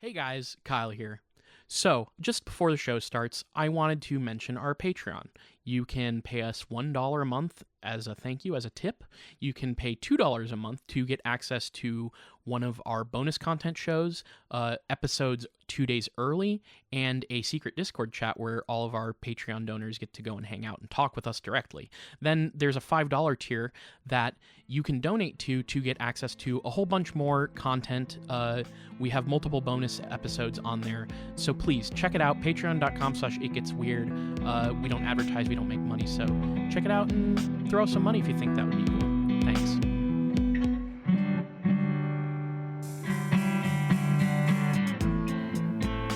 Hey guys, Kyle here. So, just before the show starts, I wanted to mention our Patreon. You can pay us $1 a month as a thank you, as a tip. You can pay $2 a month to get access to one of our bonus content shows, episodes 2 days early, and a secret Discord chat where all of our Patreon donors get to go and hang out and talk with us directly. Then there's a $5 tier that you can donate to get access to a whole bunch more content. We have multiple bonus episodes on there, so please check it out. Patreon.com/itgetsweird. We don't advertise, we don't make money, so check it out and throw some money if you think that would be cool. Thanks.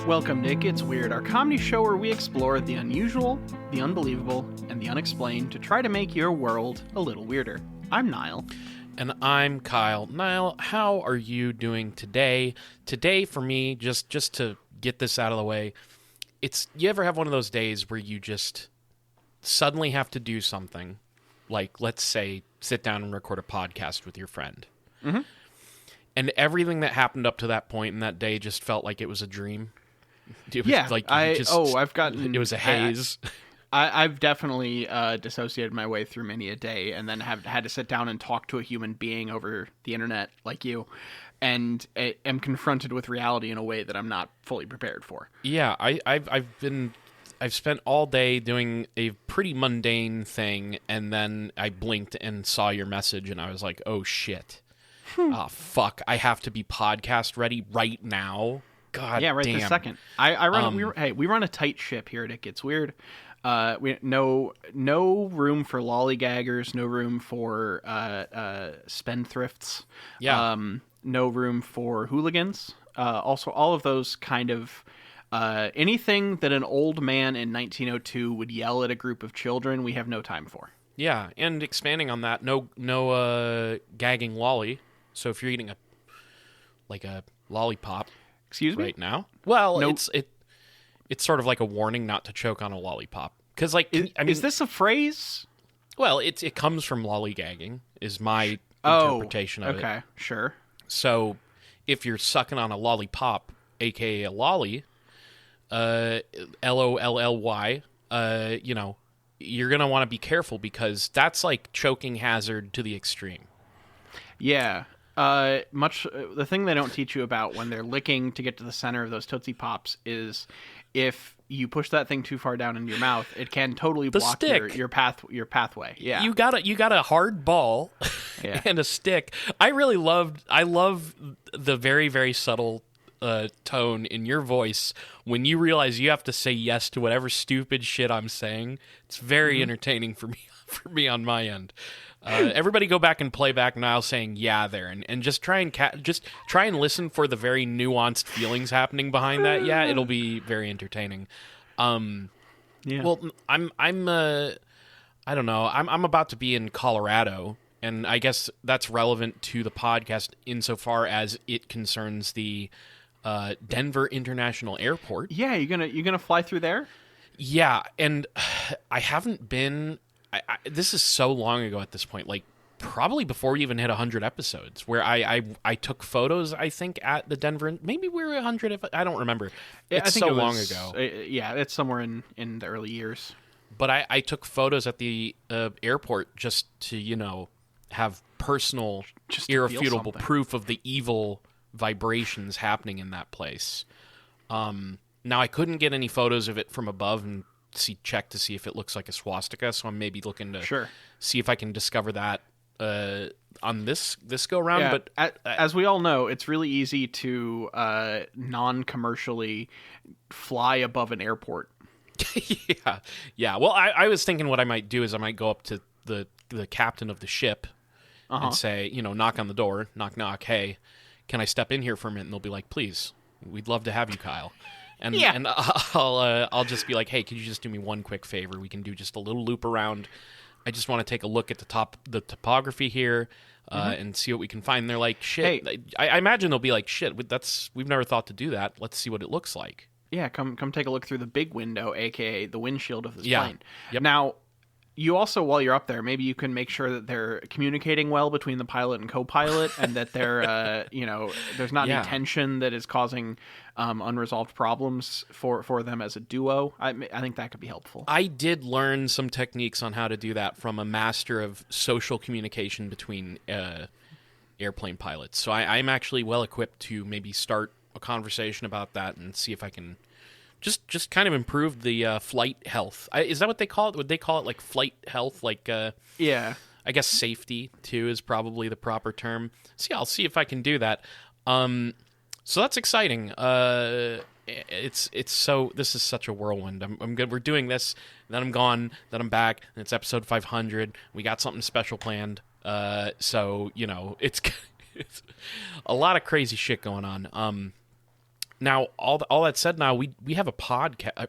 Welcome to It Gets Weird, our comedy show where we explore the unusual, the unbelievable, and the unexplained to try to make your world a little weirder. I'm Nile. And I'm Kyle. Nile, how are you doing today? Today, for me, just to get this out of the way, you ever have one of those days where you just suddenly have to do something, like, let's say, sit down and record a podcast with your friend. Mm-hmm. And everything that happened up to that point in that day just felt like it was a dream. It was Yeah, like It was a haze. I've definitely dissociated my way through many a day, and then have had to sit down and talk to a human being over the internet like you, and am confronted with reality in a way that I'm not fully prepared for. Yeah, I've spent all day doing a pretty mundane thing, and then I blinked and saw your message, and I was like, oh shit. Oh fuck, I have to be podcast ready right now. God yeah, right damn. this second. We run a tight ship here at It Gets Weird. We no room for lollygaggers, no room for spendthrifts. Yeah. No room for hooligans. Also, all of those kind of anything that an old man in 1902 would yell at a group of children, we have no time for. Yeah, and expanding on that, no gagging lolly. So if you're eating a lollipop, excuse me, right now, well, it's sort of like a warning not to choke on a lollipop. Because, is this a phrase? Well, it comes from lollygagging, is my interpretation of it. Okay, sure. So, if you're sucking on a lollipop, aka a lolly, LOLLY, you're gonna want to be careful because that's like choking hazard to the extreme. Yeah. The thing they don't teach you about when they're licking to get to the center of those Tootsie Pops is if you push that thing too far down into your mouth, it can totally block your pathway. Yeah. You got a hard ball yeah. and a stick. I love the very, very subtle tone in your voice when you realize you have to say yes to whatever stupid shit I'm saying. It's very entertaining for me on my end. Everybody go back and play back Nile saying yeah there, and just try and listen for the very nuanced feelings happening behind that. Yeah, it'll be very entertaining. Yeah. Well, I don't know. I'm about to be in Colorado, and I guess that's relevant to the podcast insofar as it concerns the Denver International Airport. Yeah, you gonna fly through there? Yeah, and I haven't been. This is so long ago at this point, like probably before we even hit 100 episodes, where I took photos, I think, at the Denver. Maybe we were 100. I don't remember. It's long ago. Yeah, it's somewhere in the early years. But I took photos at the airport just to, have personal, just irrefutable proof of the evil vibrations happening in that place. Now, I couldn't get any photos of it from above and check to see if it looks like a swastika, so I'm maybe looking to see if I can discover that on this go round. Yeah, but as we all know, it's really easy to non-commercially fly above an airport. yeah. Well, I was thinking what I might do is I might go up to the captain of the ship and say, knock on the door, knock knock, hey, can I step in here for a minute? And they'll be like, please, we'd love to have you, Kyle. And I'll just be like, hey, could you just do me one quick favor? We can do just a little loop around. I just want to take a look at the topography here and see what we can find. And they're like, shit. Hey. I imagine they'll be like, shit, we've never thought to do that. Let's see what it looks like. Yeah, come take a look through the big window, a.k.a. the windshield of this plane. Yep. Now, you also, while you're up there, maybe you can make sure that they're communicating well between the pilot and co-pilot, and that they're, there's not any tension that is causing unresolved problems for them as a duo. I think that could be helpful. I did learn some techniques on how to do that from a master of social communication between airplane pilots. So I'm actually well equipped to maybe start a conversation about that and see if I can just kind of improve the flight health. Is that what they call it? Would they call it like flight health? Like yeah, I guess safety too is probably the proper term. So yeah, I'll see if I can do that. So that's exciting. It's so, this is such a whirlwind. I'm good. We're doing this, then I'm gone, then I'm back, and it's episode 500. We got something special planned. So it's it's a lot of crazy shit going on. Now, all that said, now we have a podcast.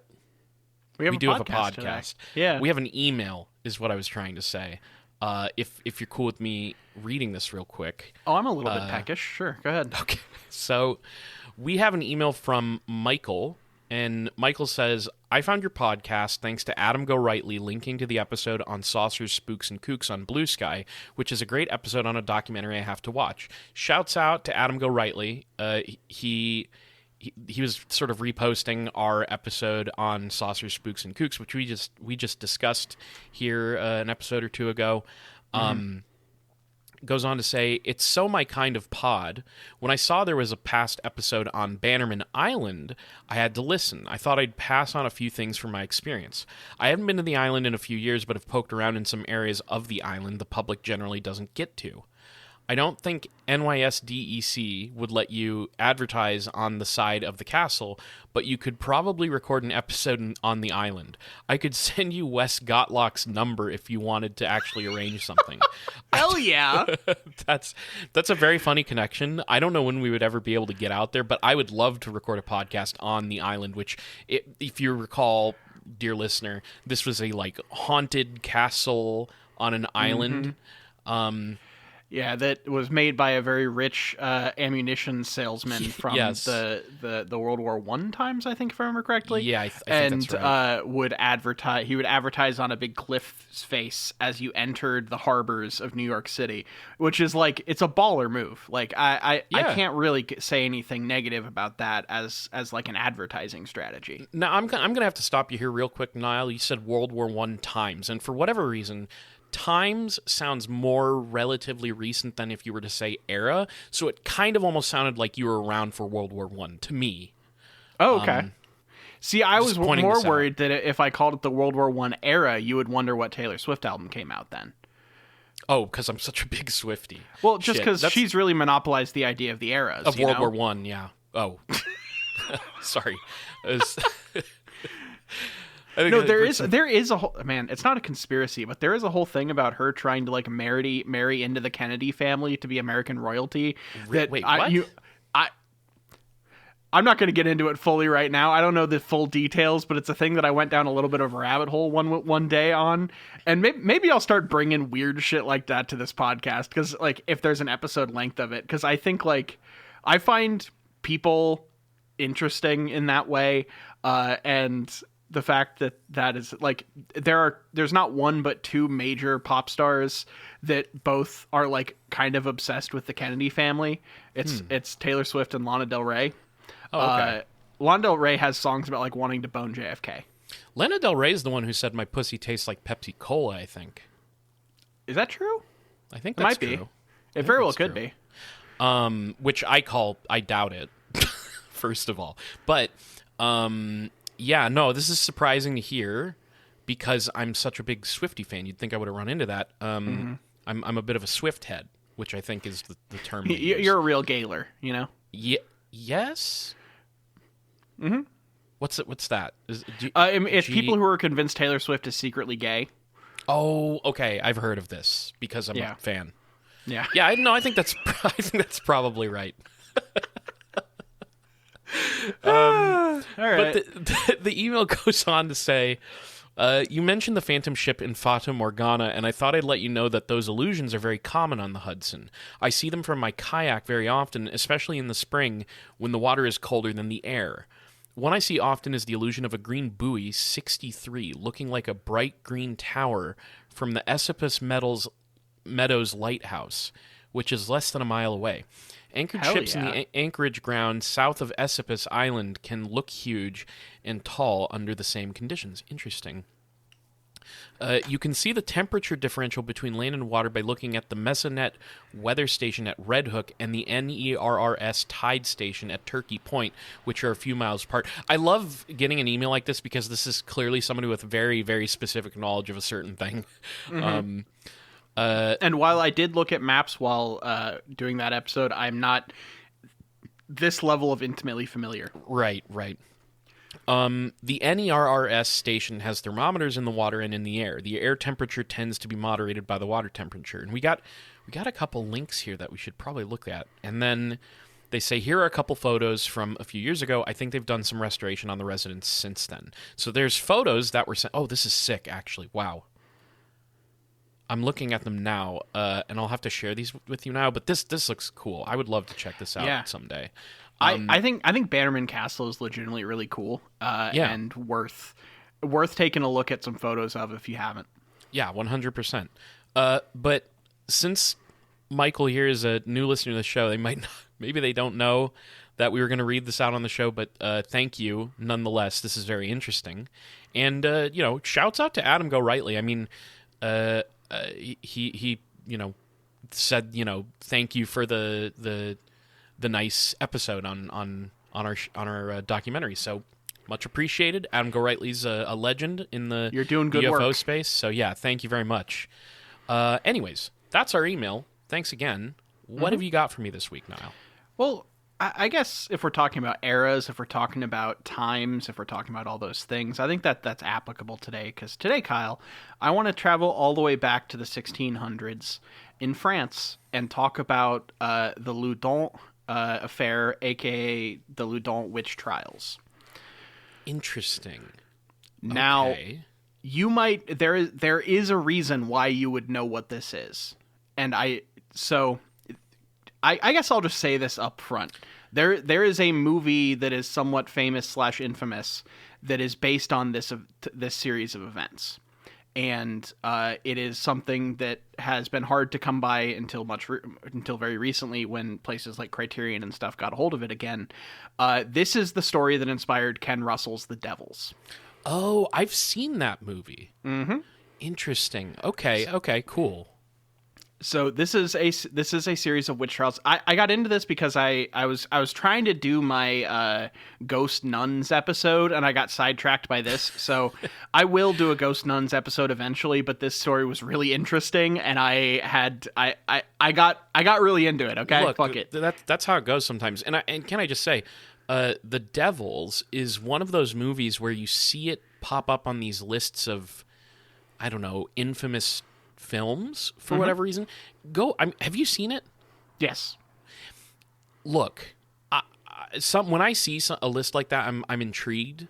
We do have a podcast. Today. Yeah, we have an email, is what I was trying to say. If you're cool with me reading this real quick. Oh, I'm a little bit peckish. Sure, go ahead. Okay, so we have an email from Michael, and Michael says, I found your podcast thanks to Adam Go Rightly linking to the episode on saucers, spooks, and kooks on Blue Sky, which is a great episode on a documentary I have to watch. Shouts out to Adam Go Rightly. He was sort of reposting our episode on saucers, spooks, and kooks, which we just discussed here an episode or two ago. Goes on to say, it's so my kind of pod. When I saw there was a past episode on Bannerman Island, I had to listen. I thought I'd pass on a few things from my experience. I haven't been to the island in a few years, but have poked around in some areas of the island the public generally doesn't get to. I don't think NYSDEC would let you advertise on the side of the castle, but you could probably record an episode on the island. I could send you Wes Gottlock's number if you wanted to actually arrange something. Hell yeah! That's a very funny connection. I don't know when we would ever be able to get out there, but I would love to record a podcast on the island, which, if you recall, dear listener, this was a haunted castle on an island. Yeah, that was made by a very rich ammunition salesman from the World War I times, I think, if I remember correctly. Yeah, I think that's right. He would advertise on a big cliff's face as you entered the harbors of New York City, which is it's a baller move. I can't really say anything negative about that as an advertising strategy. Now, I'm gonna have to stop you here real quick, Nile. You said World War I times, and for whatever reason, times sounds more relatively recent than if you were to say era, so it kind of almost sounded like you were around for World War I to me. Oh, okay. See, I was more worried that if I called it the World War I era, you would wonder what Taylor Swift album came out then. Oh, because I'm such a big Swiftie. Well, just because she's really monopolized the idea of the eras. Of World War I, yeah. Oh. Sorry. No, there is a whole, man, it's not a conspiracy, but there is a whole thing about her trying to marry into the Kennedy family to be American royalty. Wait, what? I'm not going to get into it fully right now. I don't know the full details, but it's a thing that I went down a little bit of a rabbit hole one day on, and maybe I'll start bringing weird shit like that to this podcast, because if there's an episode length of it, because I think I find people interesting in that way, and the fact that is there's not one but two major pop stars that both are kind of obsessed with the Kennedy family. It's Taylor Swift and Lana Del Rey. Oh, okay. Lana Del Rey has songs about wanting to bone JFK. Lana Del Rey is the one who said my pussy tastes like Pepsi Cola, I think. Is that true? I think that's true. Might be. It very well could be. Which I doubt it. First of all, but yeah, no, this is surprising to hear because I'm such a big Swiftie fan. You'd think I would have run into that. I'm a bit of a Swift head, which I think is the term. You're a real galer, you know? Yes? Mm-hmm. What's that? It's people who are convinced Taylor Swift is secretly gay. Oh, okay. I've heard of this because I'm a fan. Yeah. Yeah, I think that's probably right. All right. But the email goes on to say, you mentioned the Phantom Ship in Fata Morgana, and I thought I'd let you know that those illusions are very common on the Hudson. I see them from my kayak very often, especially in the spring when the water is colder than the air. one I see often is the illusion of a green buoy, 63, looking like a bright green tower from the Esopus Meadows Lighthouse, which is less than a mile away. Anchored Hell ships in yeah. the anchorage ground south of Esopus Island can look huge and tall under the same conditions. Interesting. You can see the temperature differential between land and water by looking at the Mesonet weather station at Red Hook and the NERRS tide station at Turkey Point, which are a few miles apart. I love getting an email like this because this is clearly somebody with very, very specific knowledge of a certain thing. Mm-hmm. And while I did look at maps while doing that episode, I'm not this level of intimately familiar. Right. The NERRS station has thermometers in the water and in the air. The air temperature tends to be moderated by the water temperature. And we got a couple links here that we should probably look at. And then they say, here are a couple photos from a few years ago. I think they've done some restoration on the residence since then. So there's photos that were sent. Oh, this is sick, actually. Wow. I'm looking at them now, and I'll have to share these with you now. But this looks cool. I would love to check this out someday. I think Bannerman Castle is legitimately really cool, and worth taking a look at some photos of if you haven't. Yeah, 100%. But since Michael here is a new listener to the show, maybe they don't know that we were going to read this out on the show. But thank you nonetheless. This is very interesting, and shouts out to Adam Go Rightly. I mean, he said thank you for the nice episode on our documentary. So much appreciated. Adam Go Rightly's a legend in the You're doing good UFO work. space. So yeah, thank you very much. Anyways, that's our email. Thanks again. What have you got for me this week, Nile? Well, I guess if we're talking about eras, if we're talking about times, if we're talking about all those things, I think that's applicable today. Because today, Kyle, I want to travel all the way back to the 1600s in France and talk about the Loudun affair, aka the Loudun witch trials. Interesting. Now, Okay. you might there is a reason why you would know what this is, and I guess I'll just say this up front. There is a movie that is somewhat famous / infamous that is based on this series of events, and it is something that has been hard to come by until very recently, when places like Criterion and stuff got a hold of it again. This is the story that inspired Ken Russell's The Devils. Oh, I've seen that movie. Mm-hmm. Interesting. Okay, cool. So this is a series of witch trials. I got into this because I was trying to do my Ghost Nuns episode, and I got sidetracked by this. So I will do a Ghost Nuns episode eventually, but this story was really interesting, and I got really into it. Okay, Look, fuck it. That's how it goes sometimes. And can I just say, The Devils is one of those movies where you see it pop up on these lists of, I don't know, infamous films for whatever reason. Have you seen it? Yes. Look, when I see a list like that, I'm intrigued.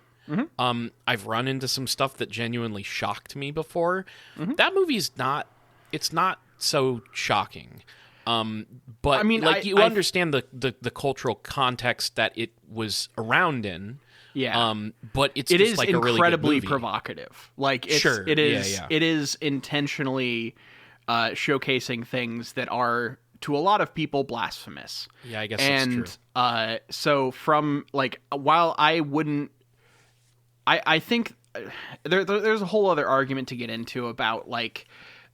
I've run into some stuff that genuinely shocked me before. That movie's not so shocking. But I mean, you understand the cultural context that it was around in. Yeah. But it is like a really incredibly good movie. provocative. Like Sure. it is Yeah. it is intentionally showcasing things that are, to a lot of people, blasphemous. Yeah, I guess that's true. And so from, like, while I wouldn't, I think there's a whole other argument to get into about, like,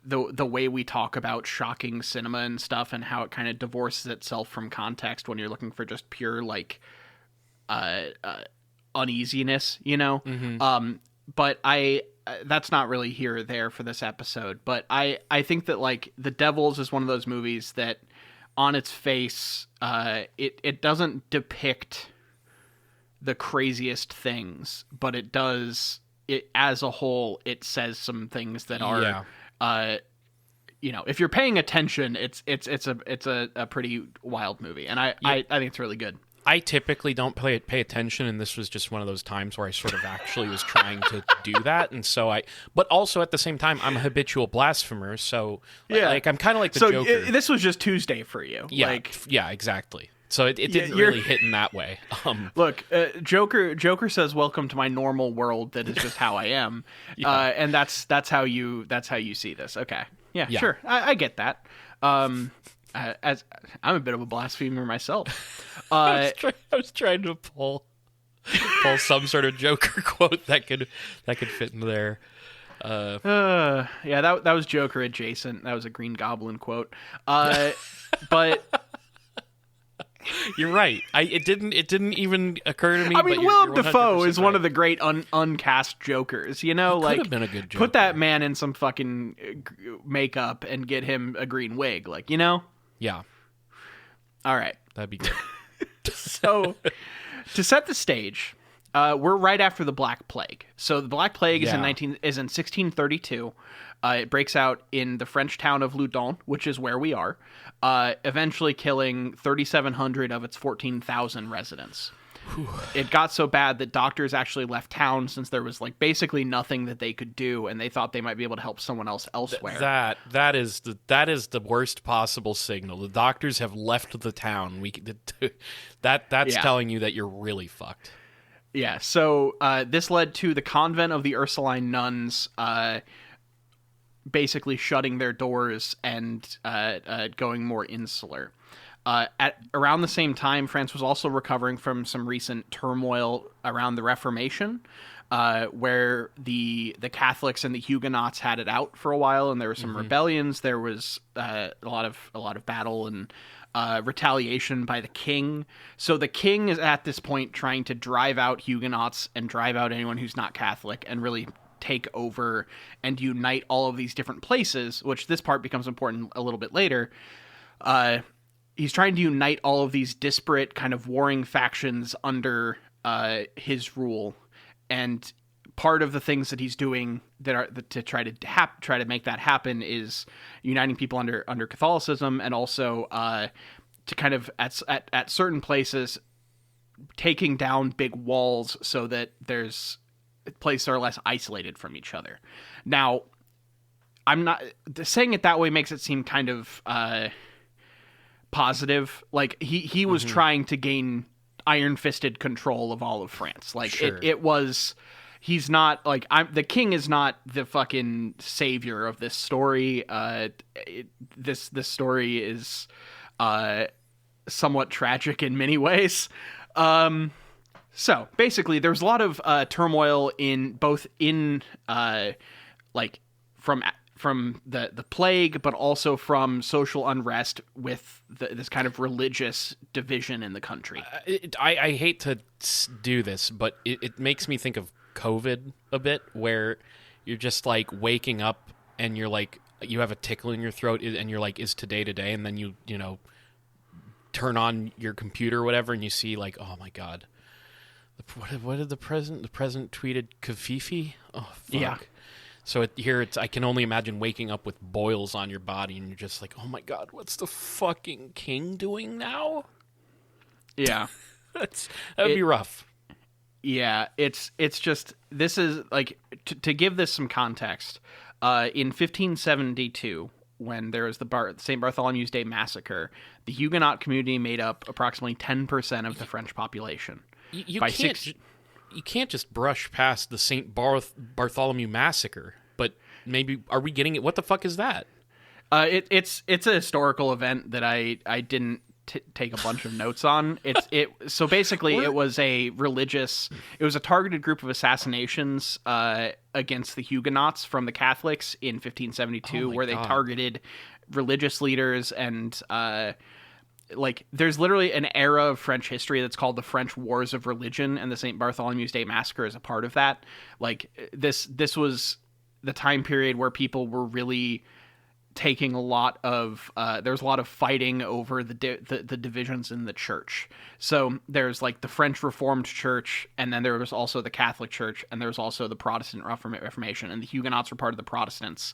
the way we talk about shocking cinema and stuff, and how it kind of divorces itself from context when you're looking for just pure, like, uneasiness, but that's not really here or there for this episode. But I think that, like, The Devils is one of those movies that, on its face, it doesn't depict the craziest things, but it does, it as a whole, it says some things that are if you're paying attention, it's a pretty wild movie, and I think it's really good. I typically don't pay attention, and this was just one of those times where I sort of actually was trying to do that, and so but also at the same time, I'm a habitual blasphemer, so like I'm kind of like the Joker. This was just Tuesday for you. Yeah, exactly. So it didn't really hit in that way. Look, Joker says, "Welcome to my normal world. That is just how I am," and that's how you see this. Okay, yeah. Sure, I get that. As I'm a bit of a blasphemer myself. I was trying to pull some sort of Joker quote that could fit in there. Yeah, that was Joker adjacent. That was a Green Goblin quote. But you're right. It didn't even occur to me. I mean, Willem Dafoe is one of the great uncast Jokers. You know, could have been a good Joker. Put that man in some fucking makeup and get him a green wig, like, you know. Yeah. All right, that'd be good. So, to set the stage, we're right after the Black Plague. So the Black Plague is in 1632. It breaks out in the French town of Loudun, which is where we are, eventually killing 3,700 of its 14,000 residents. Whew. It got so bad that doctors actually left town since there was like basically nothing that they could do, and they thought they might be able to help someone else elsewhere. That is the worst possible signal. The doctors have left the town. That's telling you that you're really fucked. Yeah. So this led to the convent of the Ursuline nuns basically shutting their doors and going more insular. At around the same time, France was also recovering from some recent turmoil around the Reformation, where the Catholics and the Huguenots had it out for a while, and there were some rebellions. There was a lot of battle and retaliation by the king. So the king is at this point trying to drive out Huguenots and drive out anyone who's not Catholic, and really take over and unite all of these different places, which this part becomes important a little bit later. He's trying to unite all of these disparate kind of warring factions under his rule, and part of the things that he's doing to try to make that happen is uniting people under Catholicism, and also to kind of at certain places taking down big walls so that there's places are less isolated from each other. Now, I'm not saying it that way makes it seem kind of positive. Like he was trying to gain iron-fisted control of all of France. Like sure. He's not like the king is not the fucking savior of this story. This story is somewhat tragic in many ways. So basically, there's a lot of turmoil from the plague, but also from social unrest with this kind of religious division in the country. I hate to do this, but it makes me think of COVID a bit, where you're just like waking up and you're like, you have a tickle in your throat and you're like, is today, and then you turn on your computer or whatever and you see like, oh my God, what did the president tweeted Kafifi? Oh fuck. Yeah. So I can only imagine waking up with boils on your body, and you're just like, oh my God, what's the fucking king doing now? Yeah. that would be rough. Yeah, it's just, this is like, to give this some context, in 1572, when there was the St. Bartholomew's Day massacre, the Huguenot community made up approximately 10% of the French population. You can't just brush past the St. Bartholomew massacre, but maybe, are we getting it? What the fuck is that? It's a historical event that I didn't take a bunch of notes on. So basically it was a targeted group of assassinations against the Huguenots from the Catholics in 1572, where they targeted religious leaders, and like there's literally an era of French history that's called the French Wars of Religion, and the St. Bartholomew's Day massacre is a part of that. Like this was the time period where people were really taking a lot of there's a lot of fighting over the divisions in the church. So there's like the French Reformed Church, and then there was also the Catholic Church, and there's also the Protestant Reformation, and the Huguenots are part of the Protestants,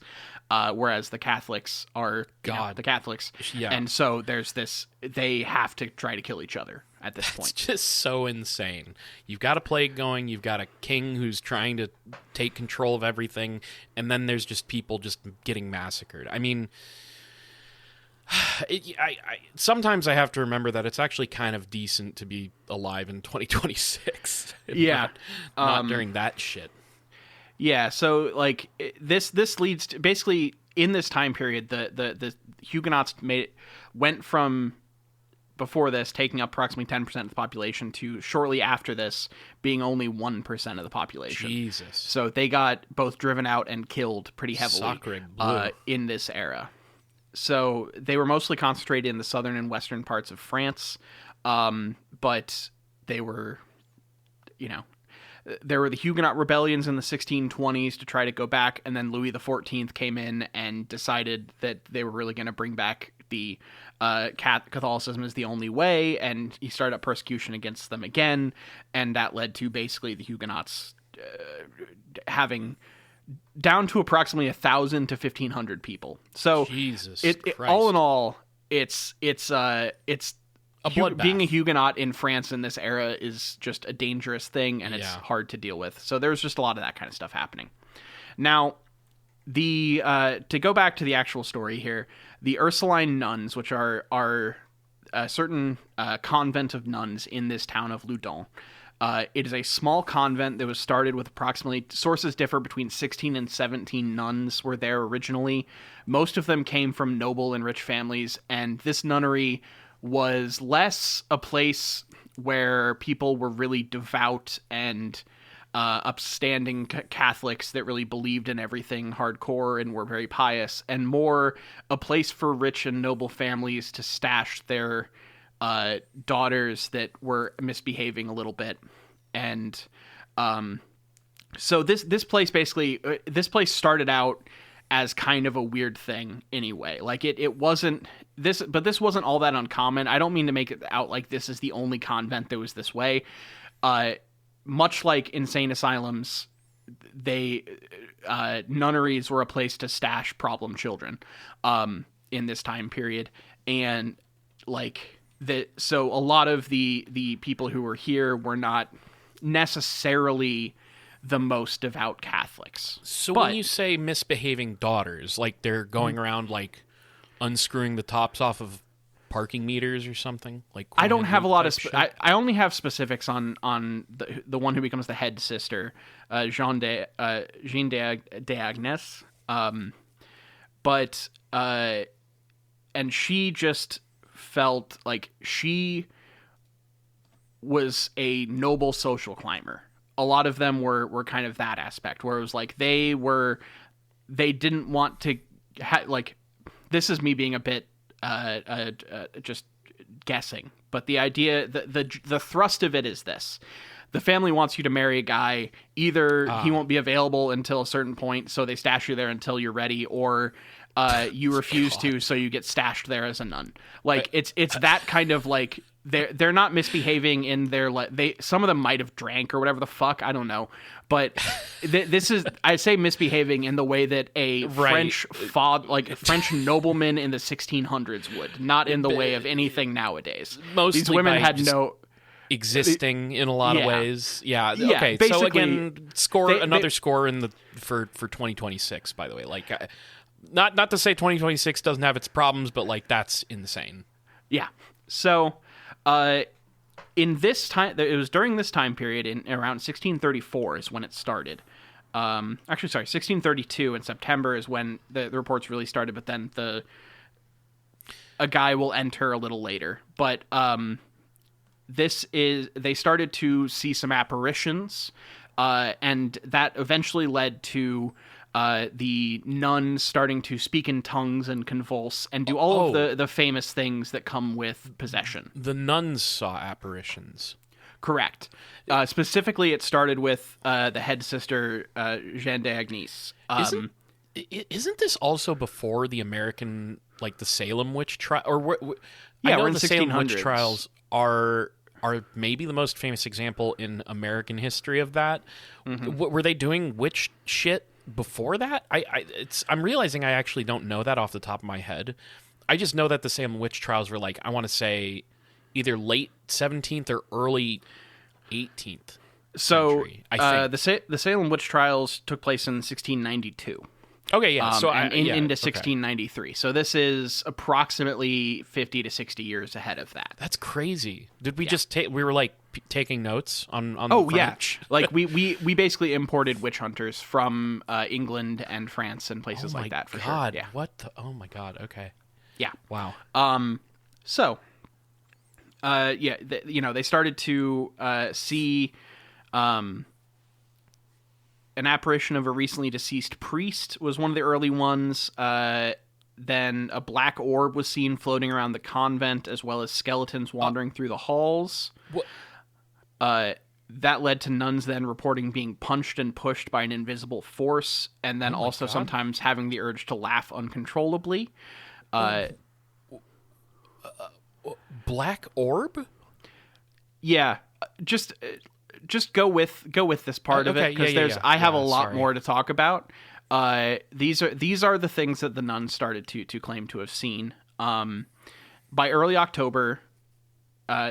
whereas the Catholics are the Catholics. Yeah. And so there's this, they have to try to kill each other at this point. It's just so insane. You've got a plague going, you've got a king who's trying to take control of everything, and then there's just people just getting massacred. I mean, Sometimes I have to remember that it's actually kind of decent to be alive in 2026. Yeah. Not during that shit. Yeah, so like this leads to basically in this time period the Huguenots went from before this taking up approximately 10% of the population to shortly after this being only 1% of the population. Jesus. So they got both driven out and killed pretty heavily in this era. So they were mostly concentrated in the southern and western parts of France, but they were, there were the Huguenot rebellions in the 1620s to try to go back, and then Louis XIV came in and decided that they were really going to bring back the Catholicism as the only way, and he started up persecution against them again, and that led to basically the Huguenots having down to approximately 1,000 to 1,500 people. So Jesus Christ. All in all, it's a bloodbath. Being a Huguenot in France in this era is just a dangerous thing, and it's hard to deal with. So there's just a lot of that kind of stuff happening. Now, to go back to the actual story here, the Ursuline nuns, which are a certain convent of nuns in this town of Loudun. It is a small convent that was started with approximately, sources differ, between 16 and 17 nuns were there originally. Most of them came from noble and rich families, and this nunnery was less a place where people were really devout and upstanding Catholics that really believed in everything hardcore and were very pious, and more a place for rich and noble families to stash their daughters that were misbehaving a little bit. And so this place basically, this place started out as kind of a weird thing anyway. Like it wasn't this, but this wasn't all that uncommon. I don't mean to make it out like this is the only convent that was this way. Much like insane asylums, nunneries were a place to stash problem children in this time period. And so a lot of the people who were here were not necessarily the most devout Catholics. So when you say misbehaving daughters, like they're going around like unscrewing the tops off of parking meters or something? Like I don't have a lot of I only have specifics on the one who becomes the head sister, Jeanne d'Agnes. But and she just felt like she was a noble social climber. A lot of them were kind of that aspect, where it was like they didn't want to this is me being a bit just guessing, but the idea, the thrust of it is this: the family wants you to marry a guy. Either he won't be available until a certain point, so they stash you there until you're ready, or you refuse to, so you get stashed there as a nun. Like it's that kind of like they're not misbehaving in their some of them might have drank or whatever the fuck, I don't know, but this is, I say misbehaving in the way that a French French nobleman in the 1600s would, not in the way of anything nowadays. Mostly these women had no existing in a lot of ways. Yeah. Okay. Basically, so again, another score in the for 2026. By the way, like not to say 2026 doesn't have its problems, but like that's insane. Yeah. So. In this time, it was during this time period, in around 1634 is when it started. Actually, sorry, 1632 in September is when the reports really started, but then a guy will enter a little later. But they started to see some apparitions, and that eventually led to the nuns starting to speak in tongues and convulse and do all of the famous things that come with possession. The nuns saw apparitions. Correct. Specifically, it started with the head sister, Jeanne d'Agnes. Isn't this also before the American, like the Salem witch trial? Yeah, I know we're in the 1600s. Salem witch trials are maybe the most famous example in American history of that. Mm-hmm. Were they doing witch shit before that? I'm realizing I actually don't know that off the top of my head. I just know that the Salem witch trials were like, I want to say either late 17th or early 18th so century, I think. The Salem witch trials took place in 1692. Okay, yeah. So into okay. 1693. So this is approximately 50 to 60 years ahead of that. That's crazy. Did we just take? We were like taking notes on. Oh the French? yeah, like we basically imported witch hunters from England and France and places like that. For God, sure. Yeah. what? Oh my God. Okay. Yeah. Wow. So, they started to see an apparition of a recently deceased priest was one of the early ones. Then a black orb was seen floating around the convent, as well as skeletons wandering through the halls. What? That led to nuns then reporting being punched and pushed by an invisible force, and then also God. sometimes having the urge to laugh uncontrollably. Black orb? Yeah, just go with this part of it, because I have a lot more to talk about. These are the things that the nuns started to claim to have seen. By early October,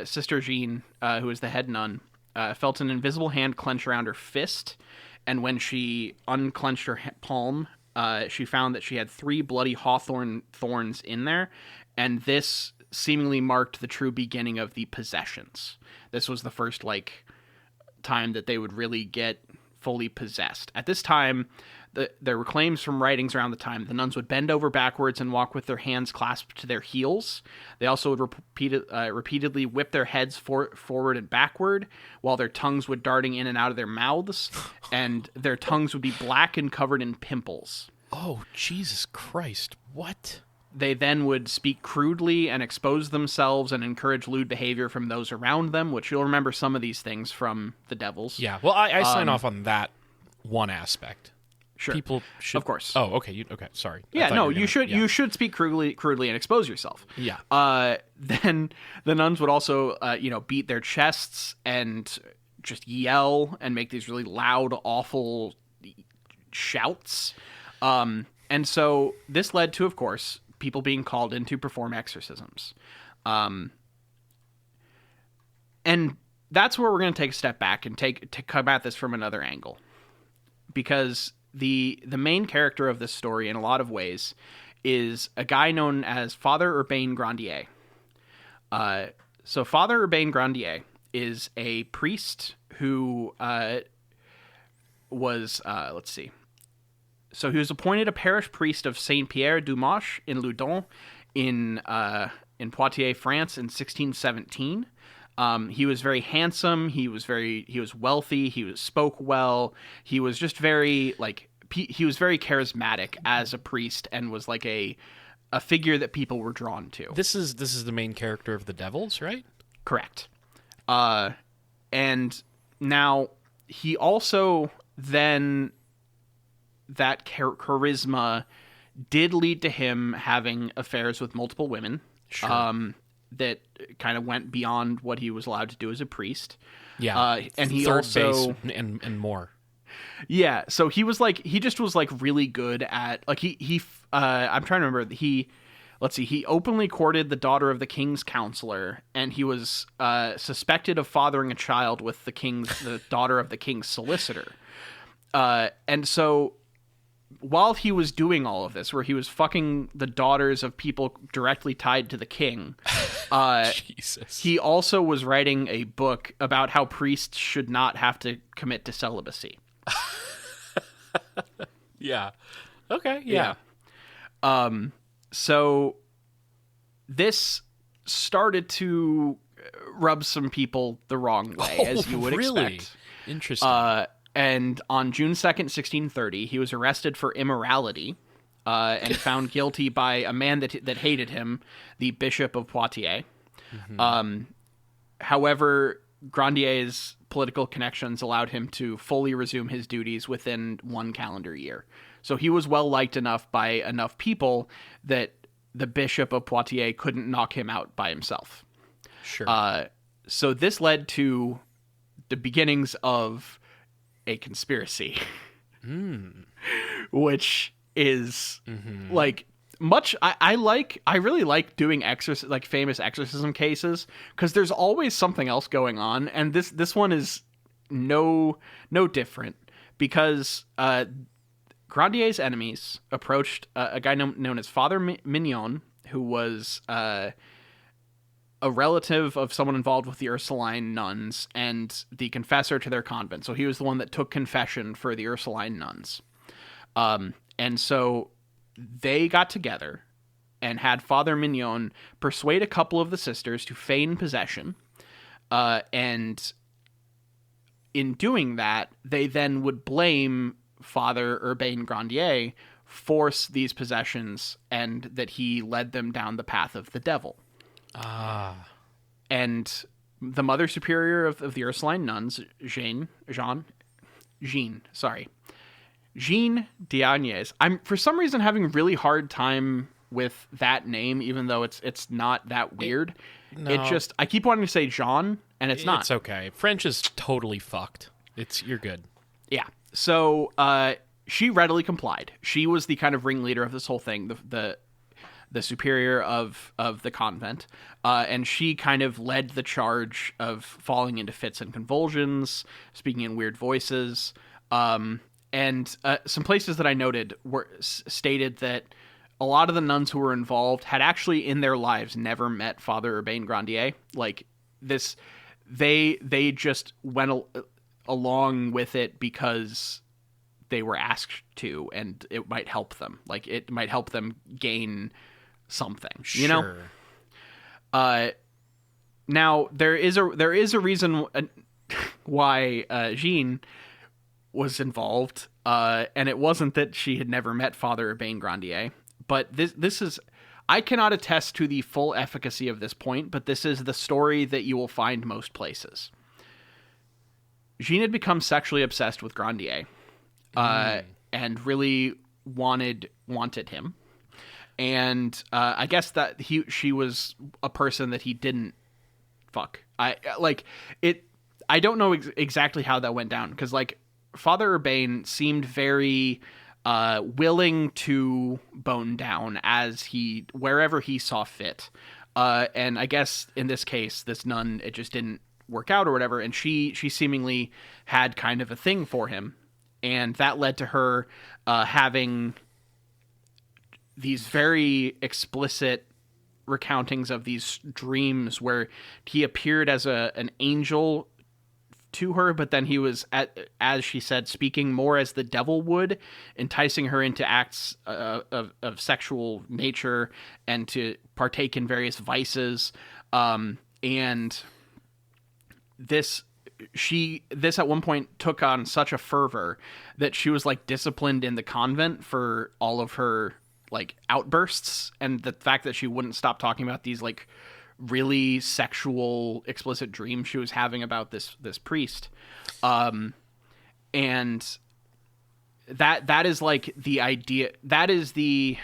Sister Jean, who is the head nun, felt an invisible hand clench around her fist, and when she unclenched her palm, she found that she had 3 bloody hawthorn thorns in there, and this seemingly marked the true beginning of the possessions. This was the first time that they would really get fully possessed. At this time, there were claims from writings around the time the nuns would bend over backwards and walk with their hands clasped to their heels. They also would repeatedly whip their heads forward and backward, while their tongues would darting in and out of their mouths, and their tongues would be black and covered in pimples. Oh, Jesus Christ. What? They then would speak crudely and expose themselves and encourage lewd behavior from those around them, which you'll remember some of these things from the devils. Yeah, well, I sign off on that one aspect. Sure. People should... Of course. Oh, okay. Okay, sorry. Yeah, no, you should speak crudely and expose yourself. Yeah. Then the nuns would also, beat their chests and just yell and make these really loud, awful shouts. And so this led to, of course, people being called in to perform exorcisms. And that's where we're going to take a step back and to come at this from another angle. Because the main character of this story, in a lot of ways, is a guy known as Father Urbain Grandier. So Father Urbain Grandier is a priest who was, let's see. So he was appointed a parish priest of Saint Pierre du Marche in Loudun in Poitiers, France in 1617. He was very handsome. He was wealthy. He spoke well. He was just very he was very charismatic as a priest, and was like a figure that people were drawn to. This is the main character of the Devils, right? Correct. And now he also then, that charisma did lead to him having affairs with multiple women. Sure. That kind of went beyond what he was allowed to do as a priest. Yeah. And he Third also base and more. Yeah, so he just was really good at I'm trying to remember, he openly courted the daughter of the king's counselor, and he was suspected of fathering a child with the daughter of the king's solicitor. And so while he was doing all of this, where he was fucking the daughters of people directly tied to the king, Jesus. He also was writing a book about how priests should not have to commit to celibacy. Yeah. Okay. Yeah. So this started to rub some people the wrong way, as you would expect. Interesting. And on June 2nd, 1630, he was arrested for immorality and found guilty by a man that hated him, the Bishop of Poitiers. Mm-hmm. However, Grandier's political connections allowed him to fully resume his duties within 1 calendar year. So he was well liked enough by enough people that the Bishop of Poitiers couldn't knock him out by himself. Sure. So this led to the beginnings of a conspiracy, which is much. I really like doing famous exorcism cases, because there's always something else going on, and this one is no different, because Grandier's enemies approached a guy known as Father Mignon, who was a relative of someone involved with the Ursuline nuns and the confessor to their convent. So he was the one that took confession for the Ursuline nuns. And so they got together and had Father Mignon persuade a couple of the sisters to feign possession. And in doing that, they then would blame Father Urbain Grandier for these possessions and that he led them down the path of the devil. And the Mother Superior of the Ursuline nuns, Jean Diagnes. I'm for some reason having a really hard time with that name, even though it's not that weird. I keep wanting to say Jean, and it's not. It's okay. French is totally fucked. You're good. Yeah. So she readily complied. She was the kind of ringleader of this whole thing, the superior of the convent, and she kind of led the charge of falling into fits and convulsions, speaking in weird voices. And some places that I noted stated that a lot of the nuns who were involved had actually in their lives never met Father Urbain Grandier. Like this, they just went along with it because they were asked to, and it might help them. Like it might help them gain something, you know? Now there is a reason why Jean was involved, and it wasn't that she had never met Father Urbain Grandier, but this is, I cannot attest to the full efficacy of this point, but this is the story that you will find most places. Jean had become sexually obsessed with Grandier, and really wanted him. And I guess that she was a person that he didn't fuck. I don't know exactly how that went down, because like Father Urbain seemed very willing to bone down wherever he saw fit. And I guess in this case, this nun, it just didn't work out or whatever, and she seemingly had kind of a thing for him, and that led to her having these very explicit recountings of these dreams where he appeared as an angel to her, but then he was, as she said, speaking more as the devil would, enticing her into acts of sexual nature and to partake in various vices. And this at one point took on such a fervor that she was like disciplined in the convent for all of her like outbursts, and the fact that she wouldn't stop talking about these like really sexual explicit dreams she was having about this priest. And that is like the idea, that is the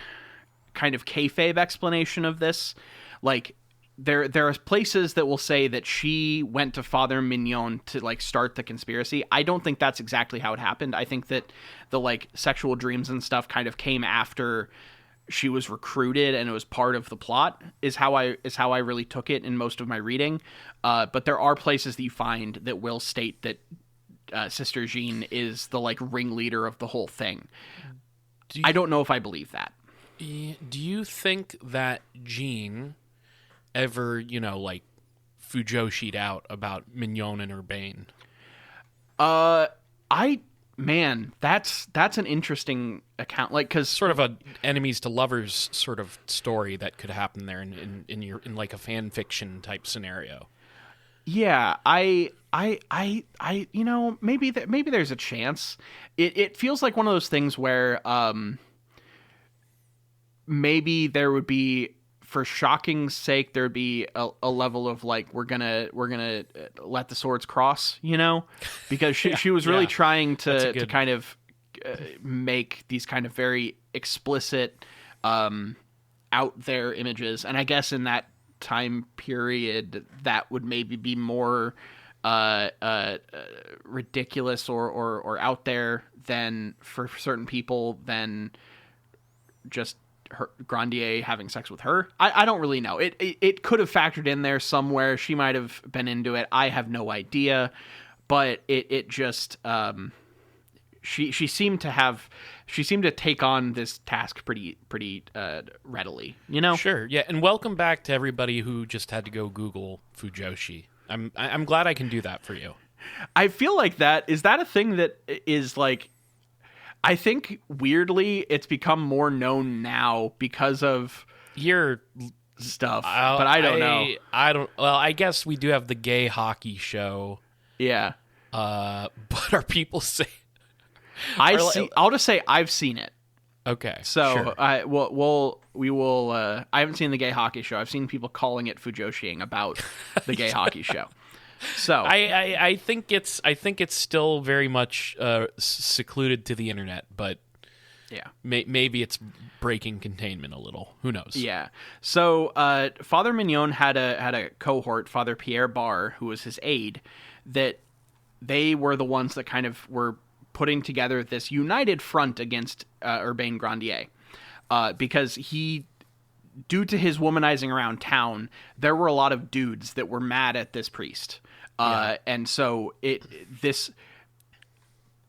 kind of kayfabe explanation of this. Like there are places that will say that she went to Father Mignon to like start the conspiracy. I don't think that's exactly how it happened. I think that the like sexual dreams and stuff kind of came after she was recruited and it was part of the plot, is how I really took it in most of my reading. But there are places that you find that will state that Sister Jean is the like ringleader of the whole thing. I don't know if I believe that. Do you think that Jean ever, like Fujoshi'd out about Mignon and Urbain? Man, that's an interesting account. Like, because sort of a enemies to lovers sort of story that could happen there in like a fan fiction type scenario. Yeah, I maybe there's a chance. It feels like one of those things where maybe there would be, for shocking's sake, there'd be a level of like we're gonna let the swords cross, because she was really trying to kind of make these kind of very explicit out there images, and I guess in that time period that would maybe be more ridiculous or out there than for certain people than just Grandier having sex with her. I don't really know. It could have factored in there somewhere. She might have been into it. I have no idea. But it just she seemed to take on this task pretty readily, you know? Sure, yeah, and welcome back to everybody who just had to go Google Fujoshi. I'm glad I can do that for you. I feel like that a thing that is like, I think weirdly it's become more known now because of your stuff, but I don't know. Well, I guess we do have the gay hockey show. Yeah. But are people saying? I'll just say I've seen it. Okay. So sure. I haven't seen the gay hockey show. I've seen people calling it Fujoshiing about the gay hockey show. So I think it's still very much secluded to the internet, but yeah, maybe it's breaking containment a little. Who knows? Yeah. So Father Mignon had a cohort, Father Pierre Barre, who was his aide, that they were the ones that kind of were putting together this united front against Urbain Grandier, because due to his womanizing around town, there were a lot of dudes that were mad at this priest. And so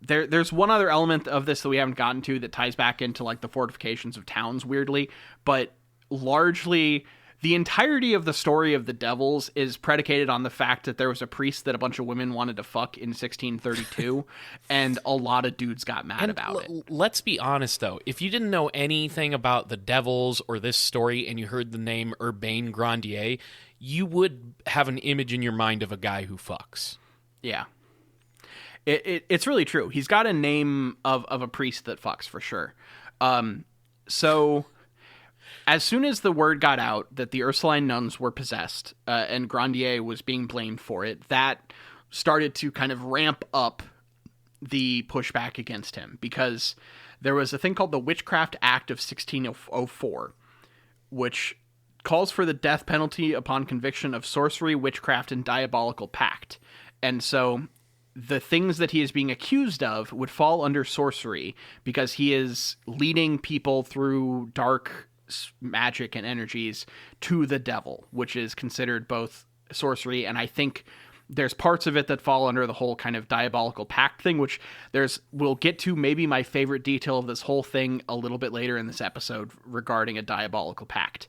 there's one other element of this that we haven't gotten to that ties back into like the fortifications of towns weirdly, but largely the entirety of the story of the devils is predicated on the fact that there was a priest that a bunch of women wanted to fuck in 1632 and a lot of dudes got mad about it. Let's be honest though, if you didn't know anything about the devils or this story and you heard the name Urbain Grandier, you would have an image in your mind of a guy who fucks. Yeah. It's really true. He's got a name of a priest that fucks for sure. So as soon as the word got out that the Ursuline nuns were possessed and Grandier was being blamed for it, that started to kind of ramp up the pushback against him, because there was a thing called the Witchcraft Act of 1604, which calls for the death penalty upon conviction of sorcery, witchcraft, and diabolical pact. And so the things that he is being accused of would fall under sorcery because he is leading people through dark magic and energies to the devil, which is considered both sorcery, and I think there's parts of it that fall under the whole kind of diabolical pact thing, which we'll get to maybe my favorite detail of this whole thing a little bit later in this episode regarding a diabolical pact.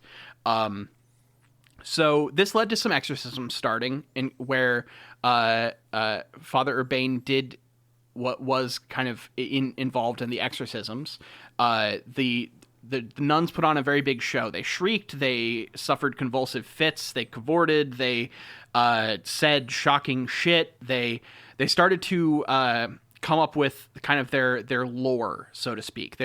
So this led to some exorcisms starting in where Father Urbain did what was kind of involved in the exorcisms. The nuns put on a very big show. They shrieked, they suffered convulsive fits, they cavorted, they said shocking shit. They started to come up with kind of their lore, so to speak.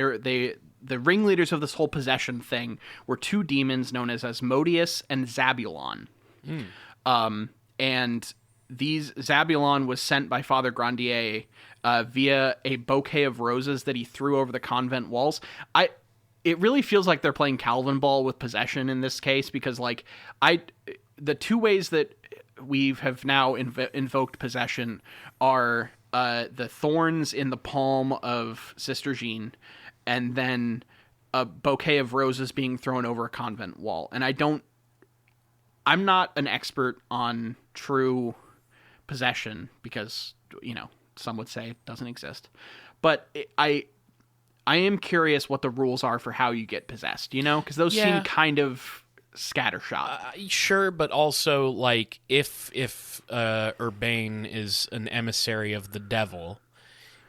The ringleaders of this whole possession thing were two demons known as Asmodeus and Zabulon. And Zabulon was sent by Father Grandier via a bouquet of roses that he threw over the convent walls. It really feels like they're playing Calvin ball with possession in this case, because the two ways that we have now invoked possession are the thorns in the palm of Sister Jean, and then a bouquet of roses being thrown over a convent wall. And I'm not an expert on true possession because, some would say it doesn't exist. But I am curious what the rules are for how you get possessed, because those seem kind of scattershot. Sure, but also like if Urbain is an emissary of the devil,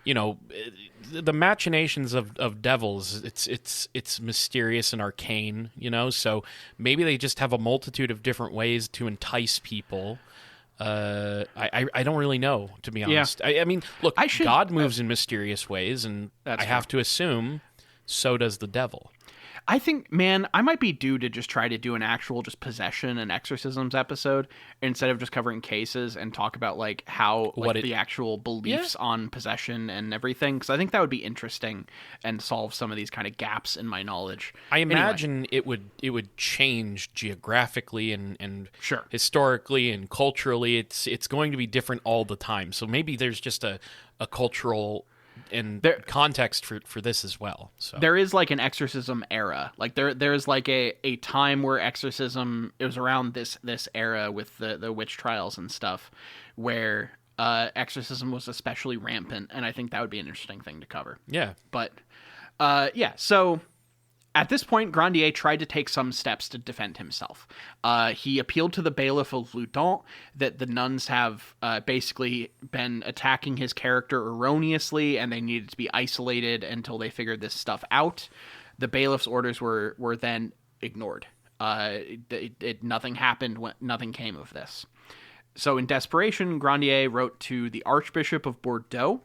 the machinations of devils, it's mysterious and arcane, so maybe they just have a multitude of different ways to entice people. I don't really know, to be honest. Yeah. I mean, look, God moves in mysterious ways, and I have to assume so does the devil. I think, man, I might be due to just try to do an actual just possession and exorcisms episode instead of just covering cases and talk about like how the actual beliefs on possession and everything, because I think that would be interesting and solve some of these kind of gaps in my knowledge. I imagine it would change geographically and sure, historically and culturally. It's going to be different all the time. So maybe there's just a cultural and context for this as well. So there is like an exorcism era. Like there's like a time where exorcism, it was around this era with the witch trials and stuff, where exorcism was especially rampant, and I think that would be an interesting thing to cover. Yeah. But, so at this point, Grandier tried to take some steps to defend himself. He appealed to the bailiff of Loudun that the nuns have basically been attacking his character erroneously, and they needed to be isolated until they figured this stuff out. The bailiff's orders were then ignored. Nothing happened. Nothing came of this. So in desperation, Grandier wrote to the Archbishop of Bordeaux,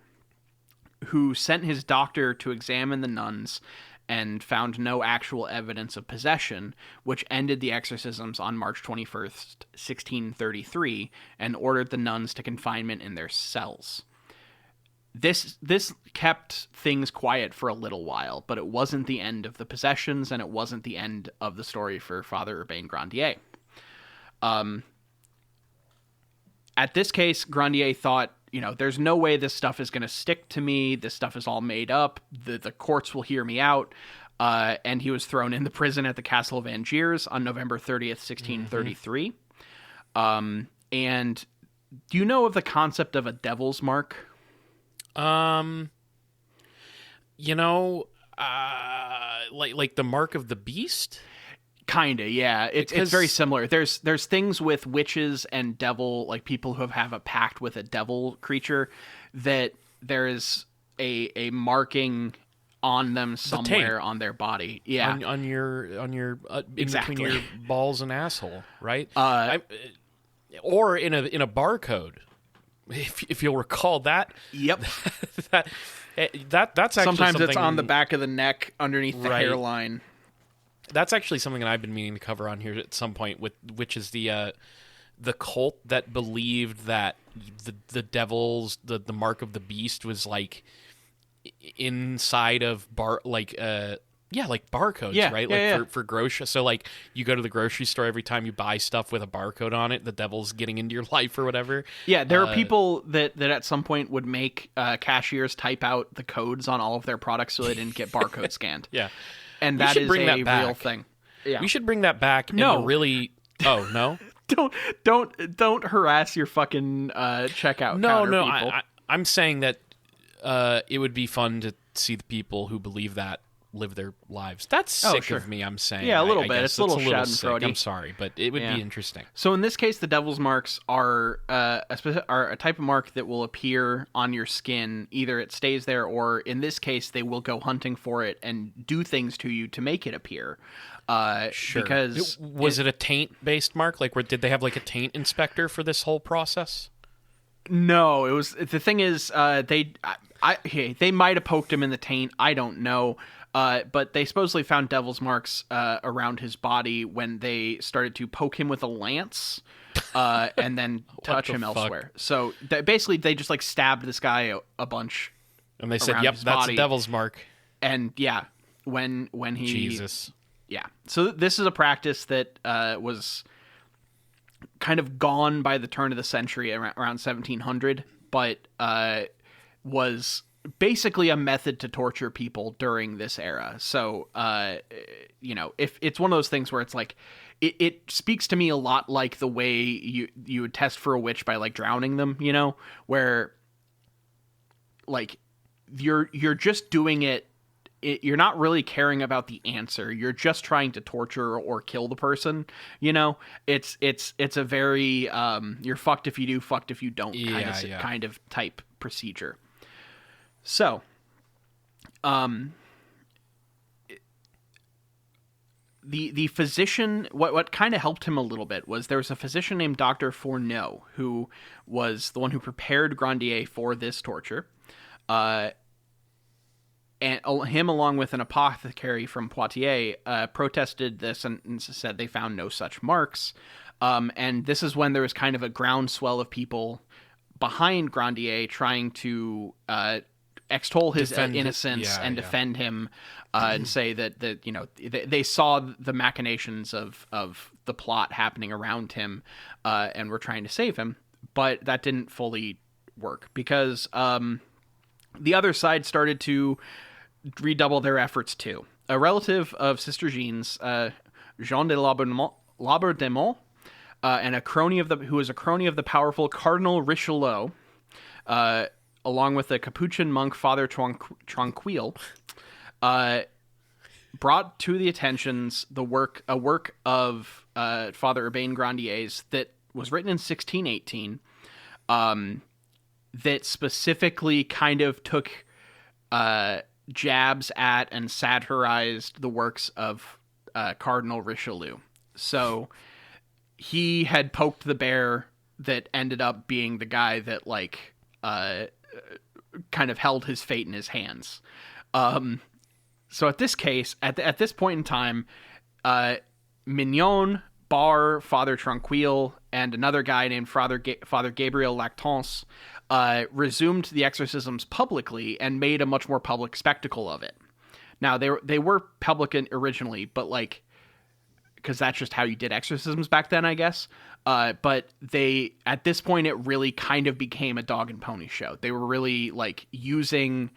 who sent his doctor to examine the nuns and found no actual evidence of possession, which ended the exorcisms on March 21st, 1633, and ordered the nuns to confinement in their cells. This kept things quiet for a little while, but it wasn't the end of the possessions, and it wasn't the end of the story for Father Urbain Grandier. At this case, Grandier thought, there's no way this stuff is going to stick to me. This stuff is all made up. The courts will hear me out. And he was thrown in the prison at the Castle of Angiers on November 30th, 1633. And do you know of the concept of a devil's mark? Like the mark of the beast? Kinda, yeah. It's very similar. There's things with witches and devil, like people who have a pact with a devil creature, that there is a marking on them somewhere on their body. Yeah, on your exactly. in between your balls and asshole, right? Or in a barcode, if you'll recall that. Yep. that's actually sometimes it's something, on the back of the neck underneath the hairline. That's actually something that I've been meaning to cover on here at some point, which is the cult that believed that the devil's the mark of the beast was like inside of barcodes, right? For grocery. So like you go to the grocery store, every time you buy stuff with a barcode on it, the devil's getting into your life or whatever. Yeah, there are people that at some point would make cashiers type out the codes on all of their products so they didn't get barcode scanned. Yeah. And that is a real thing. Yeah. We should bring that back. No. And really. Oh no. Don't harass your fucking checkout. No. People. I'm saying that it would be fun to see the people who believe that live their lives. That's sick of me. I'm saying. Yeah, a little bit. Guess. It's a little sick. I'm sorry, but it would be interesting. So in this case, the devil's marks are a type of mark that will appear on your skin. Either it stays there, or in this case, they will go hunting for it and do things to you to make it appear. Sure. Because was it a taint-based mark? Like, did they have like a taint inspector for this whole process? No, it was. The thing is, they might have poked him in the taint. I don't know. But they supposedly found devil's marks around his body when they started to poke him with a lance and then touch him elsewhere. So basically, they just like stabbed this guy a bunch. And they said, "Yep, that's a devil's mark." And yeah, when he Jesus, yeah. So this is a practice that was kind of gone by the turn of the century, around 1700, but was basically a method to torture people during this era. So, if it's one of those things where it's like, it speaks to me a lot like the way you would test for a witch by like drowning them, where like you're just doing it. You're not really caring about the answer. You're just trying to torture or kill the person. It's a very you're fucked if you do, fucked if you don't kind of type procedure. So, the physician, what kind of helped him a little bit was there was a physician named Dr. Fourneau, who was the one who prepared Grandier for this torture. And him, along with an apothecary from Poitiers, protested this and said they found no such marks. And this is when there was kind of a groundswell of people behind Grandier trying to extol his innocence and defend him, and say that they saw the machinations of the plot happening around him, and were trying to save him. But that didn't fully work because the other side started to redouble their efforts too. A relative of Sister Jean's, Jean de Laubardemont, and who was a crony of the powerful Cardinal Richelieu, along with the Capuchin monk Father Tranquille, brought to the attentions a work of Father Urbain Grandier's that was written in 1618, that specifically kind of took jabs at and satirized the works of Cardinal Richelieu. So he had poked the bear that ended up being the guy that like kind of held his fate in his hands. So at this case, at this point in time, Mignon, Bar, Father Tranquille, and another guy named Father Gabriel Lactance resumed the exorcisms publicly and made a much more public spectacle of it. Now, they were public originally, but like, because that's just how you did exorcisms back then, I guess. But at this point, it really kind of became a dog and pony show. They were really like using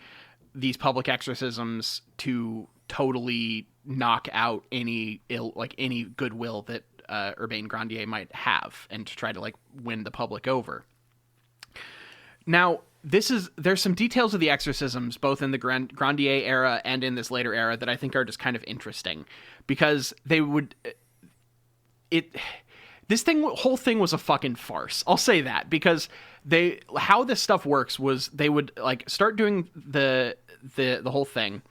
these public exorcisms to totally knock out any goodwill that Urbain Grandier might have, and to try to like win the public over. Now, there's some details of the exorcisms, both in the Grandier era and in this later era, that I think are just kind of interesting, because whole thing was a fucking farce. I'll say that, because how this stuff works was they would like start doing the whole thing.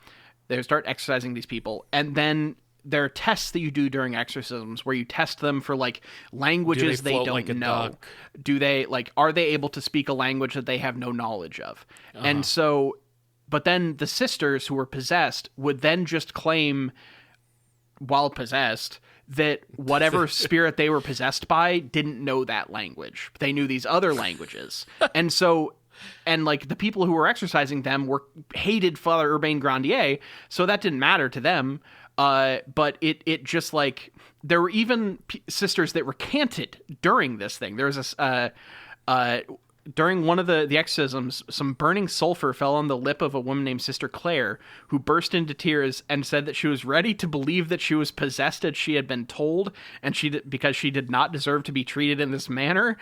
They would start exorcising these people, and then there are tests that you do during exorcisms where you test them for like languages they don't like know. Do they are they able to speak a language that they have no knowledge of? Uh-huh. And so, but then the sisters who were possessed would then just claim, while possessed, that whatever spirit they were possessed by didn't know that language. They knew these other languages. And so, and like the people who were exorcising them hated Father Urbain Grandier, so that didn't matter to them. But it just like, there were even sisters that recanted during this thing. There was during one of the exorcisms, some burning sulfur fell on the lip of a woman named Sister Claire, who burst into tears and said that she was ready to believe that she was possessed as she had been told, and because she did not deserve to be treated in this manner.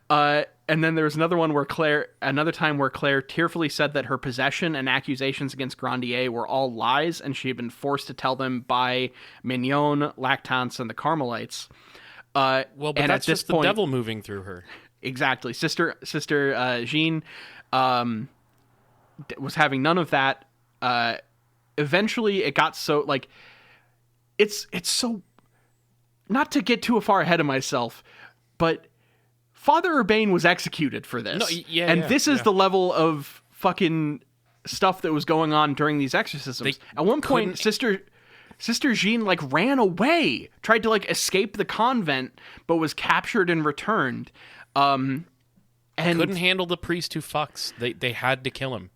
And then there was another time where Claire tearfully said that her possession and accusations against Grandier were all lies, and she had been forced to tell them by Mignon, Lactance, and the Carmelites. But that's just the devil moving through her. Exactly. Sister Jean was having none of that. Eventually it got so like, it's so, not to get too far ahead of myself, but Father Urbain was executed for this. This is the level of fucking stuff that was going on during these exorcisms. At one point, Sister Jean like ran away, tried to like escape the convent, but was captured and returned. And couldn't handle the priest who fucks. They had to kill him.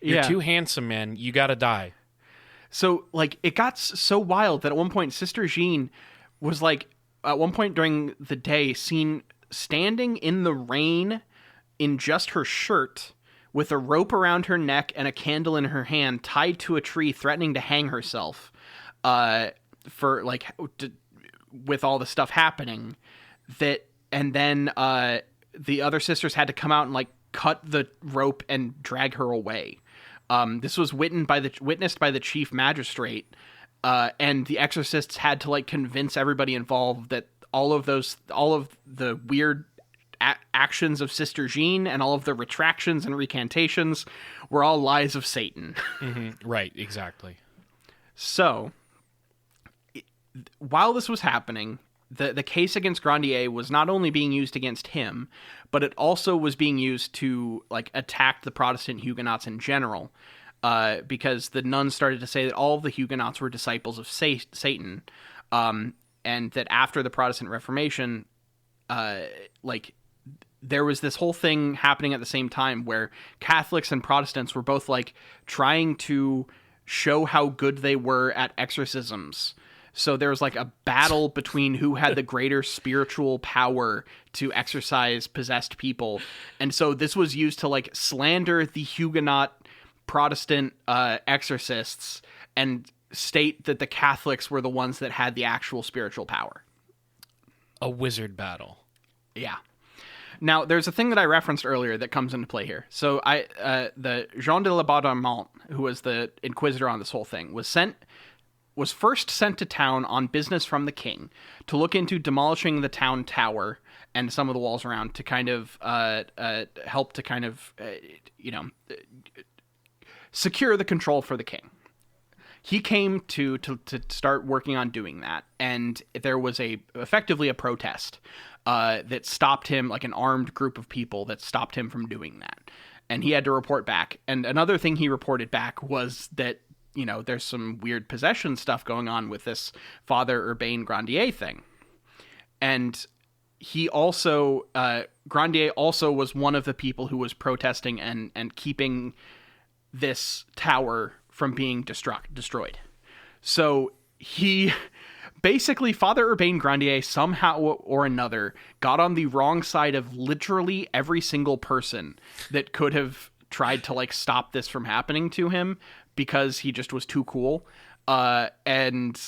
You're too handsome, man. You gotta die. So like it got so wild that at one point Sister Jean was like, at one point during the day, seen standing in the rain in just her shirt with a rope around her neck and a candle in her hand, tied to a tree, threatening to hang herself for like with all the stuff happening. And then the other sisters had to come out and like cut the rope and drag her away. This was witnessed by the chief magistrate, and the exorcists had to like convince everybody involved that all of the weird actions of Sister Jean and all of the retractions and recantations were all lies of Satan. Mm-hmm. Right, exactly. So, while this was happening, the case against Grandier was not only being used against him, but it also was being used to like attack the Protestant Huguenots in general, because the nuns started to say that all of the Huguenots were disciples of Satan, and that after the Protestant Reformation, like there was this whole thing happening at the same time where Catholics and Protestants were both like trying to show how good they were at exorcisms. So there was like a battle between who had the greater spiritual power to exorcise possessed people. And so this was used to like slander the Huguenot Protestant exorcists and state that the Catholics were the ones that had the actual spiritual power. A wizard battle. Yeah. Now, there's a thing that I referenced earlier that comes into play here. So the Jean de Laubardemont, who was the inquisitor on this whole thing, was first sent to town on business from the king to look into demolishing the town tower and some of the walls around to kind of help to kind of, secure the control for the king. He came to start working on doing that, and there was effectively a protest that stopped him, like an armed group of people that stopped him from doing that. And he had to report back. And another thing he reported back was that, there's some weird possession stuff going on with this Father Urbain Grandier thing. And he also, Grandier also was one of the people who was protesting and keeping this tower from being destroyed. So he basically, Father Urbain Grandier somehow or another got on the wrong side of literally every single person that could have tried to stop this from happening to him, because he just was too cool. And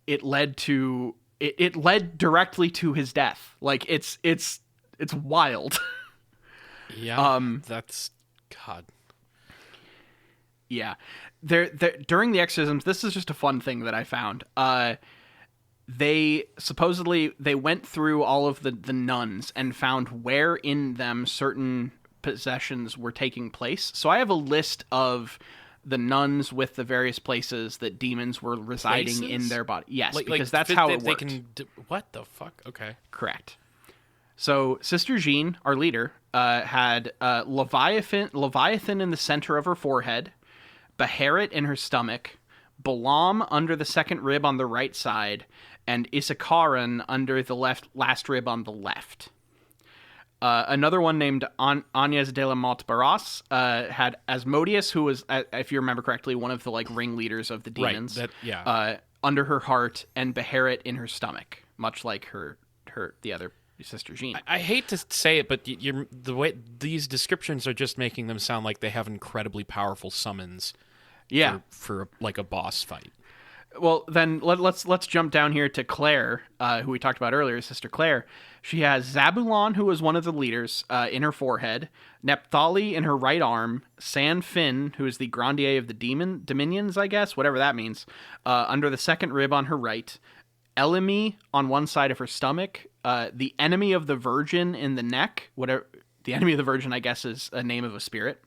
it led directly to his death. It's wild. Yeah. That's God. Yeah. During the exorcisms, this is just a fun thing that I found. They went through all of the nuns and found where in them certain possessions were taking place. So I have a list of the nuns with the various places that demons were residing in their body. Yes, because that's how it worked. What the fuck? Okay. Correct. So Sister Jean, our leader, had Leviathan in the center of her forehead, Beherit in her stomach, Balaam under the second rib on the right side, and Issacharen under the last rib on the left. Another one named Agnès de la Montbarras had Asmodeus, who was, if you remember correctly, one of the ringleaders of the demons. Right. Under her heart, and Beherit in her stomach, much like the other Sister Jean. I hate to say it, but the way these descriptions are just making them sound like they have incredibly powerful summons. Yeah, for a boss fight. Well, then let's jump down here to Claire, who we talked about earlier, Sister Claire. She has Zabulon, who was one of the leaders, in her forehead, Naphtali in her right arm, San Fin, who is the Grandier of the Dominions, I guess, whatever that means, under the second rib on her right, Elimi on one side of her stomach, the enemy of the Virgin in the neck, whatever. The enemy of the Virgin, I guess, is a name of a spirit.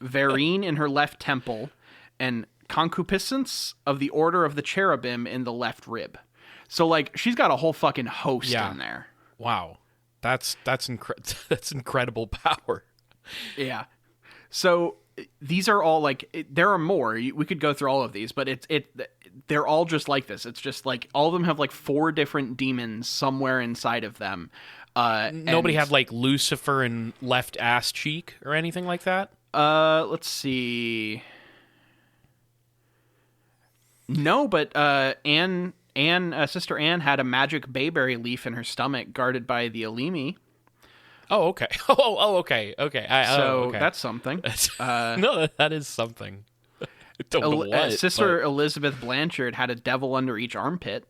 Verine in her left temple, and Concupiscence of the Order of the Cherubim in the left rib. So, she's got a whole fucking host in there. Wow. That's incredible power. Yeah. So, these are all, there are more. We could go through all of these, but they're all just like this. It's just, all of them have, 4 different demons somewhere inside of them. Nobody had, Lucifer in left ass cheek or anything like that? Let's see. No, but Sister Anne had a magic bayberry leaf in her stomach, guarded by the Elimi. Oh, okay. Okay. Okay. That's something. No, that is something. I don't know what, Sister Elizabeth Blanchard had a devil under each armpit.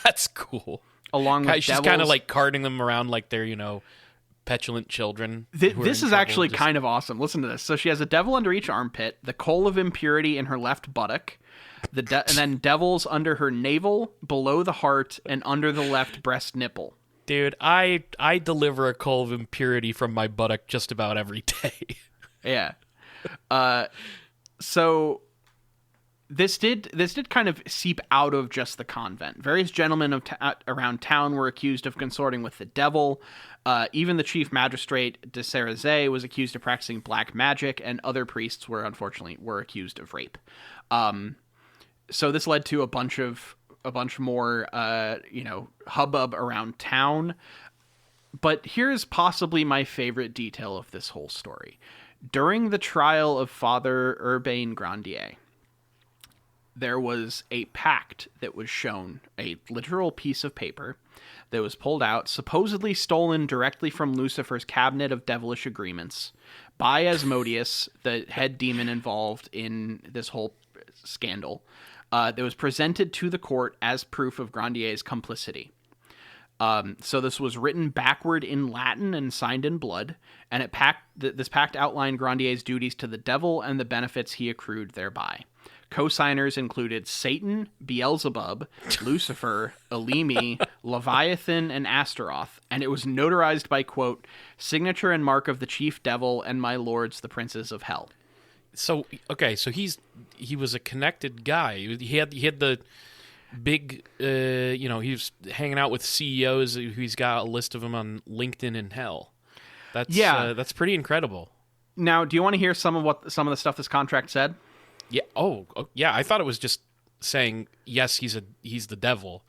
That's cool. Along with she's kind of carting them around like they're petulant children. This is actually kind of awesome. Listen to this. So she has a devil under each armpit, the coal of impurity in her left buttock, and then devils under her navel, below the heart, and under the left breast nipple. Dude, I deliver a coal of impurity from my buttock just about every day. Yeah. So this did kind of seep out of just the convent. Various gentlemen around town were accused of consorting with the devil. Even the chief magistrate de Cerizet was accused of practicing black magic, and other priests were accused of rape. So this led to a bunch more hubbub around town. But here's possibly my favorite detail of this whole story. During the trial of Father Urbain Grandier, there was a pact that was shown, a literal piece of paper that was pulled out, supposedly stolen directly from Lucifer's cabinet of devilish agreements by Asmodeus, the head demon involved in this whole scandal, that was presented to the court as proof of Grandier's complicity. So this was written backward in Latin and signed in blood, and this pact outlined Grandier's duties to the devil and the benefits he accrued thereby. Co-signers included Satan, Beelzebub, Lucifer, Elimi, Leviathan, and Astaroth, and it was notarized by, quote, signature and mark of the chief devil and my lords, the princes of hell. So, okay, so he was a connected guy. He had the big, he was hanging out with CEOs. He's got a list of them on LinkedIn and hell. That's pretty incredible. Now, do you want to hear some of the stuff this contract said? Yeah. Oh, yeah. I thought it was just saying yes. He's the devil.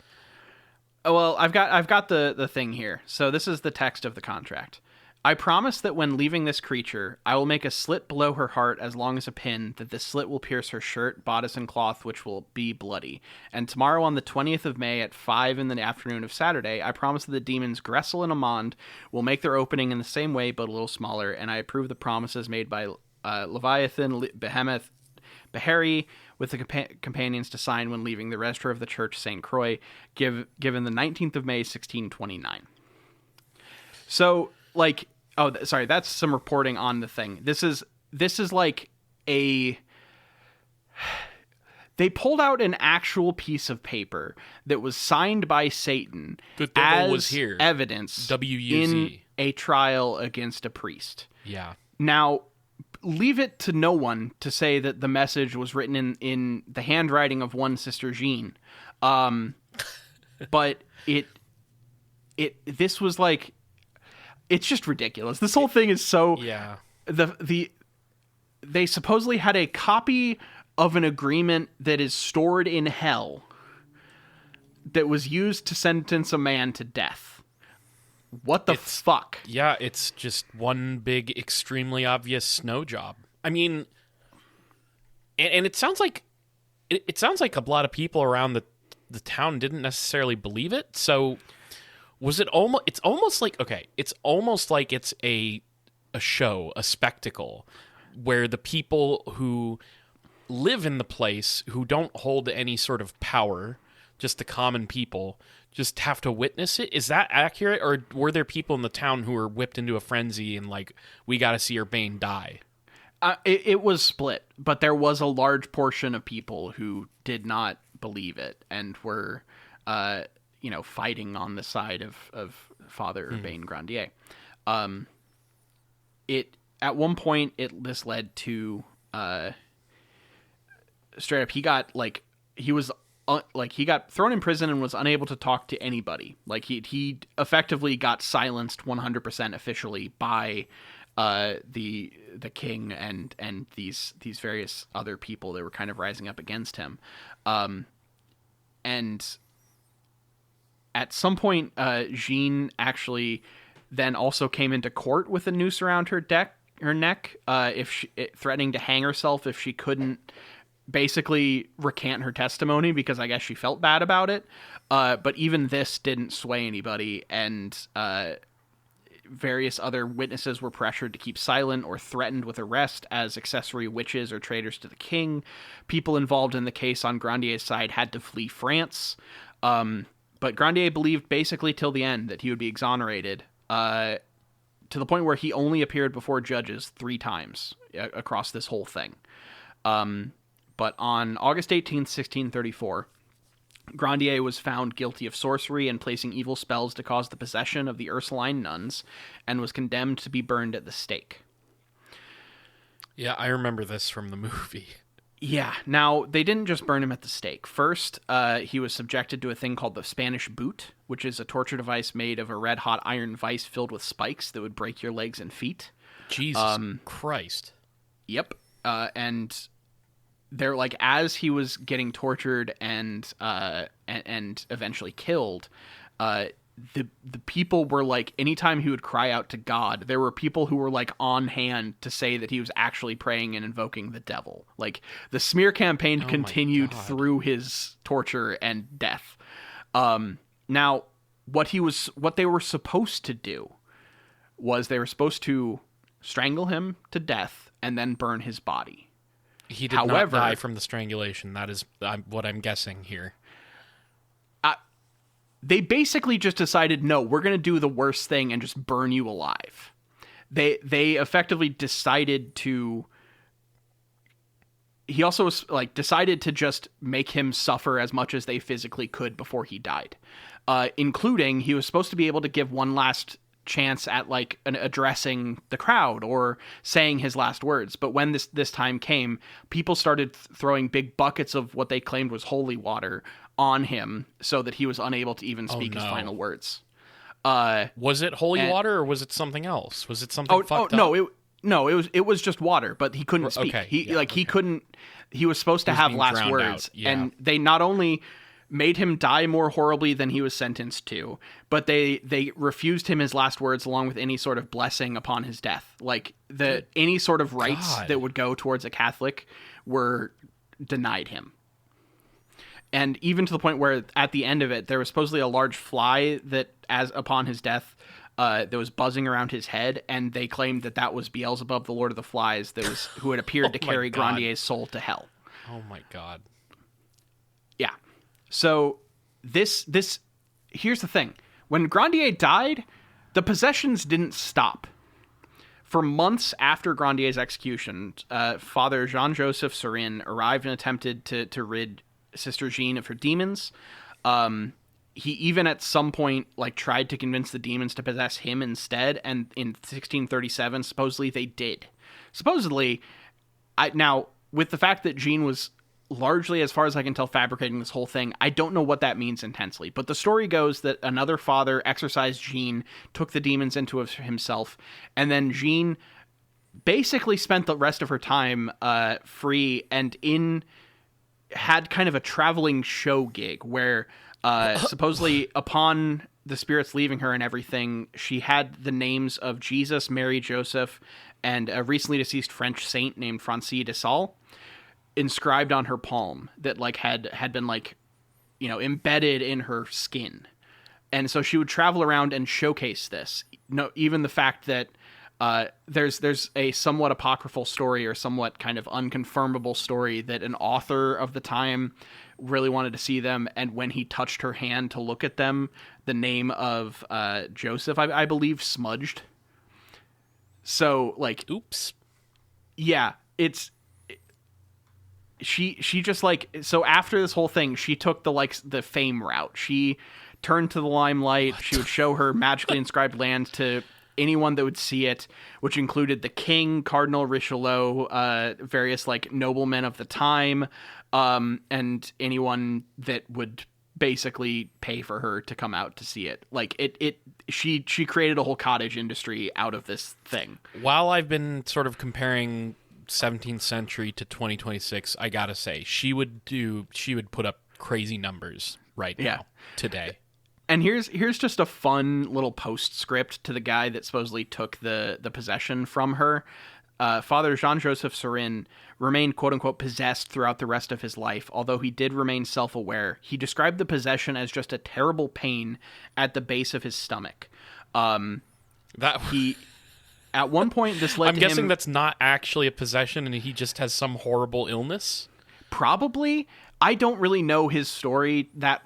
Oh, well, I've got the thing here. So this is the text of the contract. I promise that when leaving this creature, I will make a slit below her heart as long as a pin, that this slit will pierce her shirt, bodice, and cloth, which will be bloody. And tomorrow on the 20th of May at 5 in the afternoon of Saturday, I promise that the demons Gressel and Amand will make their opening in the same way, but a little smaller, and I approve the promises made by Leviathan, Behemoth, Beheri, with the companions to sign when leaving the register of the Church St. Croix, given the 19th of May, 1629. So, like, sorry, that's some reporting on the thing. This is like they pulled out an actual piece of paper that was signed by Satan The devil as was here. evidence WUZ. in a trial against a priest. Yeah. Now, leave it to no one to say that the message was written in the handwriting of one Sister Jean. But this was like, it's just ridiculous. This whole thing is so... Yeah. They supposedly had a copy of an agreement that is stored in hell that was used to sentence a man to death. What the fuck? Yeah, it's just one big, extremely obvious snow job. I mean, and it sounds like a lot of people around the town didn't necessarily believe it. So was it almost? It's almost like it's a show, a spectacle, where the people who live in the place, who don't hold any sort of power, just the common people, just have to witness it. Is that accurate, or were there people in the town who were whipped into a frenzy and like, we got to see Urbain die? It was split, but there was a large portion of people who did not believe it and were, fighting on the side of Father Urbain Grandier. At one point, this led to straight up, he got thrown in prison and was unable to talk to anybody. Like he effectively got silenced 100% officially by the king and these various other people that were kind of rising up against him. And at some point, Jean actually then also came into court with a noose around her neck, threatening to hang herself if she couldn't basically recant her testimony, because I guess she felt bad about it. But even this didn't sway anybody, and various other witnesses were pressured to keep silent or threatened with arrest as accessory witches or traitors to the king. People involved in the case on Grandier's side had to flee France. But Grandier believed basically till the end that he would be exonerated, to the point where he only appeared before judges 3 times across this whole thing. But on August 18th, 1634, Grandier was found guilty of sorcery and placing evil spells to cause the possession of the Ursuline nuns, and was condemned to be burned at the stake. Yeah, I remember this from the movie. Yeah. Now, they didn't just burn him at the stake. First, he was subjected to a thing called the Spanish boot, which is a torture device made of a red-hot iron vise filled with spikes that would break your legs and feet. Jesus Christ. Yep. And they're like, as he was getting tortured and eventually killed, the people were like, anytime he would cry out to God, there were people who were like on hand to say that he was actually praying and invoking the devil. Like, the smear campaign continued through his torture and death. Now, what they were supposed to do was they were supposed to strangle him to death and then burn his body. He did not die from the strangulation. That is what I'm guessing here. they basically just decided, no, we're going to do the worst thing and just burn you alive. They effectively decided to... He also decided to just make him suffer as much as they physically could before he died. Including, he was supposed to be able to give one last chance at addressing the crowd or saying his last words. But when this time came, people started throwing big buckets of what they claimed was holy water on him so that he was unable to even speak his final words. Was it holy water or was it something else? Was it something fucked up? No, it was just water, but he couldn't speak. Okay, He couldn't. He was supposed to have last words, and they not only made him die more horribly than he was sentenced to, but they refused him his last words along with any sort of blessing upon his death. Any sort of rites that would go towards a Catholic were denied him. And even to the point where at the end of it, there was supposedly a large fly that, as upon his death, that was buzzing around his head, and they claimed that was Beelzebub, the Lord of the Flies, who had appeared to carry Grandier's soul to hell. Oh my god. Yeah. So this here's the thing. When Grandier died, the possessions didn't stop. For months after Grandier's execution, Father Jean-Joseph Surin arrived and attempted to rid Sister Jean of her demons. He even at some point tried to convince the demons to possess him instead, and in 1637 supposedly they did. Supposedly, now with the fact that Jean was largely, as far as I can tell, fabricating this whole thing, I don't know what that means intensely, but the story goes that another father exorcised Jean, took the demons into himself, and then Jean basically spent the rest of her time free and had kind of a traveling show gig where supposedly upon the spirits leaving her and everything, she had the names of Jesus, Mary, Joseph, and a recently deceased French saint named Francis de Sales inscribed on her palm that had been embedded in her skin. And so she would travel around and showcase this. Even the fact that there's a somewhat apocryphal story or somewhat kind of unconfirmable story that an author of the time really wanted to see them, and when he touched her hand to look at them, the name of Joseph, I believe, smudged. So oops. Yeah, she just so after this whole thing, she took the fame route. She turned to the limelight. She would show her magically inscribed land to anyone that would see it, which included the king, Cardinal Richelieu, various noblemen of the time, and anyone that would basically pay for her to come out to see it. She created a whole cottage industry out of this thing. While I've been sort of comparing 17th century to 2026, I gotta say she would put up crazy numbers right now today. And here's just a fun little postscript to the guy that supposedly took the possession from her. Father Jean-Joseph Surin remained quote-unquote possessed throughout the rest of his life, although he did remain self-aware. He described the possession as just a terrible pain at the base of his stomach. At one point, this led I'm to guessing him... that's not actually a possession and he just has some horrible illness? Probably. I don't really know his story that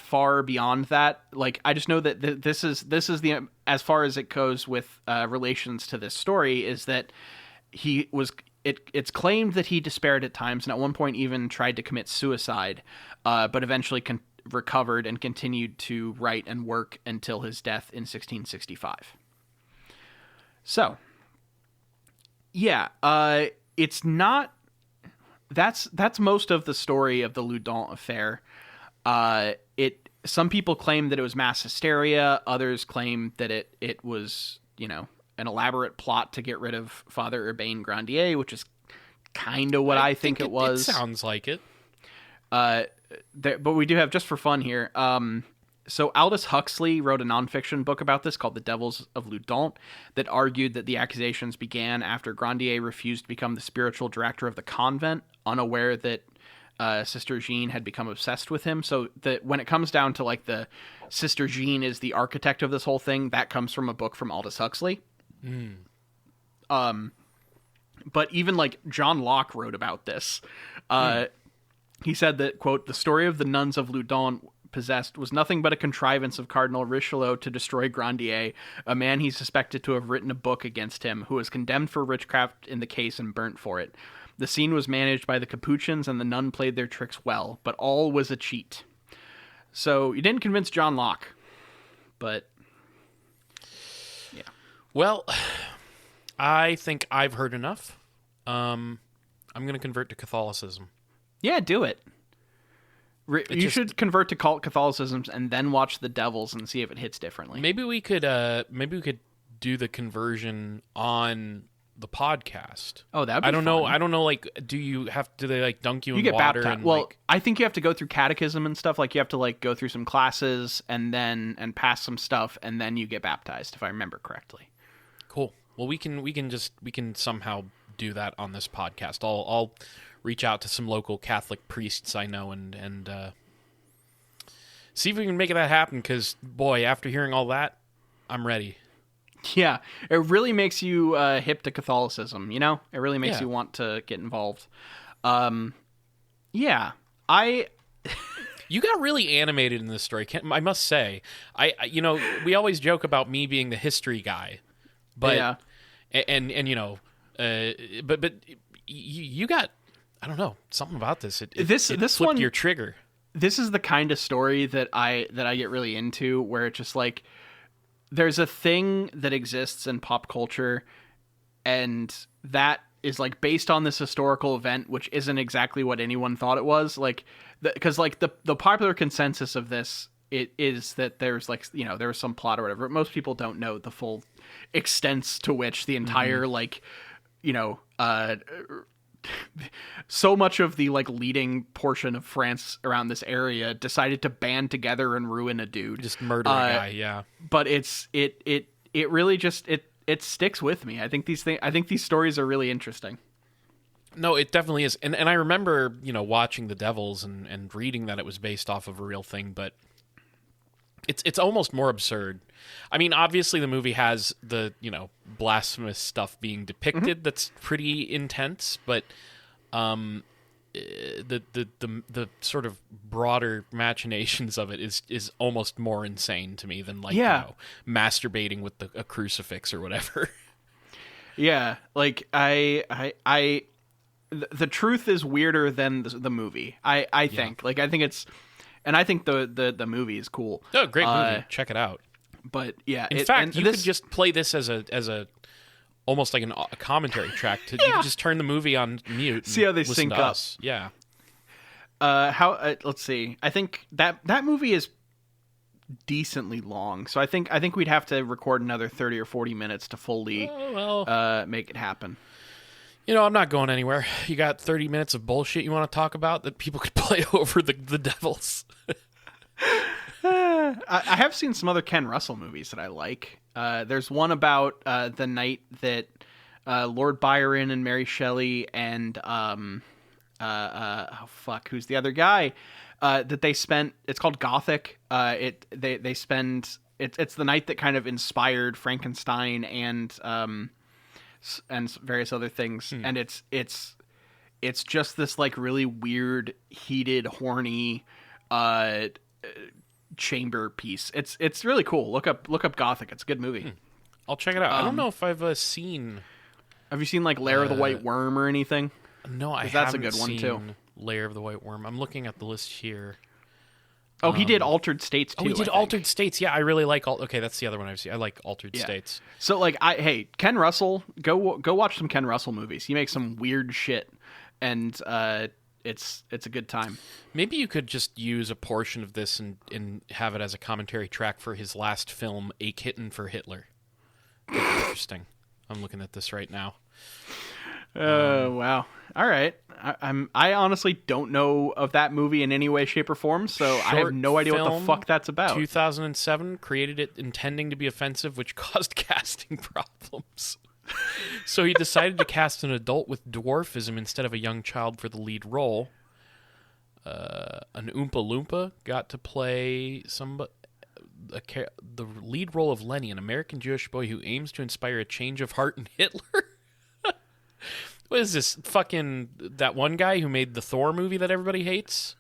far beyond that. I just know that this is the, as far as it goes with relations to this story, is that it's claimed that he despaired at times and at one point even tried to commit suicide, but eventually recovered and continued to write and work until his death in 1665. So, yeah, it's not... That's most of the story of the Loudun affair. Some people claim that it was mass hysteria. Others claim that it was, an elaborate plot to get rid of Father Urbain Grandier, which is kind of what I think it was. It sounds like it. But we do have, just for fun here, so Aldous Huxley wrote a nonfiction book about this called The Devils of Loudun that argued that the accusations began after Grandier refused to become the spiritual director of the convent, unaware that Sister Jean had become obsessed with him. So that when it comes down to the Sister Jean is the architect of this whole thing, that comes from a book from Aldous Huxley. But even John Locke wrote about this. He said that, quote, "The story of the nuns of Loudun possessed was nothing but a contrivance of Cardinal Richelieu to destroy Grandier, a man he suspected to have written a book against him, who was condemned for witchcraft in the case and burnt for it. The scene was managed by the Capuchins, and the nun played their tricks well, but all was a cheat. So you didn't convince John Locke, but yeah. Well, I think I've heard enough. I'm going to convert to Catholicism. Yeah, do it. You should convert to Catholicism and then watch The Devils and see if it hits differently. Maybe we could do the conversion on the podcast. Oh, that'd be I don't fun. know. I don't know. Like, do they like dunk you in get water? baptized. And, well, like... I think you have to go through catechism and stuff. Like, you have to like go through some classes and pass some stuff, and then you get baptized, if I remember correctly. Cool. Well, we can somehow do that on this podcast. I'll reach out to some local Catholic priests I know and see if we can make that happen. Because boy, after hearing all that, I'm ready. Yeah, it really makes you hip to Catholicism, you know? It really makes you want to get involved. Yeah, You got really animated in this story, I must say. We always joke about me being the history guy, but yeah. and but you got, I don't know, something about this. It this flipped one, your trigger. This is the kind of story that I get really into, where it's just like, there's a thing that exists in pop culture, and that is like based on this historical event, which isn't exactly what anyone thought it was. Like, because like the popular consensus of this, it is that there's like, you know, there was some plot or whatever. But most people don't know the full extents to which the entire like, you know, so much of the like leading portion of France around this area decided to band together and ruin a dude, Just murder a guy. Yeah. But it really just it sticks with me. I think these stories are really interesting. No, it definitely is. And I remember, watching The Devils and reading that it was based off of a real thing, but it's almost more absurd. I mean, obviously the movie has the, blasphemous stuff being depicted that's pretty intense, but the sort of broader machinations of it is almost more insane to me than masturbating with a crucifix or whatever. Yeah, like the truth is weirder than the movie. I think. Like, I think it's, and I think the movie is cool. Oh, great movie! Check it out. But yeah, in fact, you could just play this as a almost like a commentary track. You could just turn the movie on mute. And see how they listen sync to up. Us. Yeah. Let's see. I think that movie is decently long, so I think we'd have to record another 30 or 40 minutes to fully make it happen. I'm not going anywhere. You got 30 minutes of bullshit you want to talk about that people could play over the Devils. I have seen some other Ken Russell movies that I like. There's one about the night that Lord Byron and Mary Shelley and who's the other guy that they spent. It's called Gothic. They spend. It's the night that kind of inspired Frankenstein and various other things. And it's just this like really weird, heated, horny chamber piece. It's really cool. Look up Gothic. It's a good movie. I'll check it out. I don't know if I've seen. Have you seen like Lair of the White Worm or anything? No, I haven't. That's a good one seen too. Lair of the White Worm. I'm looking at the list here. Oh, he did Altered States too. Oh, he did Altered States. Yeah, I really like. Okay, that's the other one I've seen. I like Altered States. So like, Ken Russell. Go watch some Ken Russell movies. He makes some weird shit, and it's a good time. Maybe you could just use a portion of this and have it as a commentary track for his last film, A Kitten for Hitler. Interesting. I'm looking at this right now. Wow. All right. I honestly don't know of that movie in any way, shape, or form, so I have no idea what the fuck that's about. 2007, created it intending to be offensive, which caused casting problems. So he decided to cast an adult with dwarfism instead of a young child for the lead role. An Oompa Loompa got to play the lead role of Lenny, an American Jewish boy who aims to inspire a change of heart in Hitler. What is this? Fucking that one guy who made the Thor movie that everybody hates?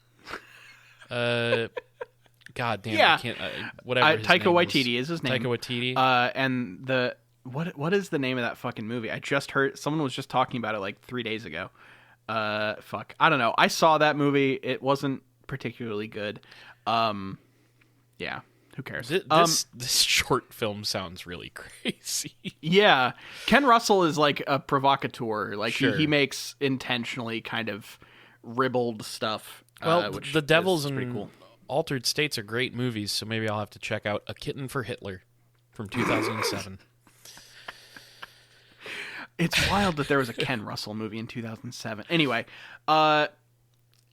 God damn, Yeah. I can't. Whatever. His Taika name was. Waititi is his name. Taika Waititi. And the what is the name of that fucking movie? I just heard someone was just talking about it like 3 days ago. Fuck, I don't know. I saw that movie. It wasn't particularly good. Yeah. Who cares? This short film sounds really crazy. Yeah, Ken Russell is like a provocateur. Like Sure. he makes intentionally kind of ribald stuff. Well, which The Devils is and pretty cool. Altered States are great movies, so maybe I'll have to check out A Kitten for Hitler from 2007. It's wild that there was a Ken Russell movie in 2007. Anyway,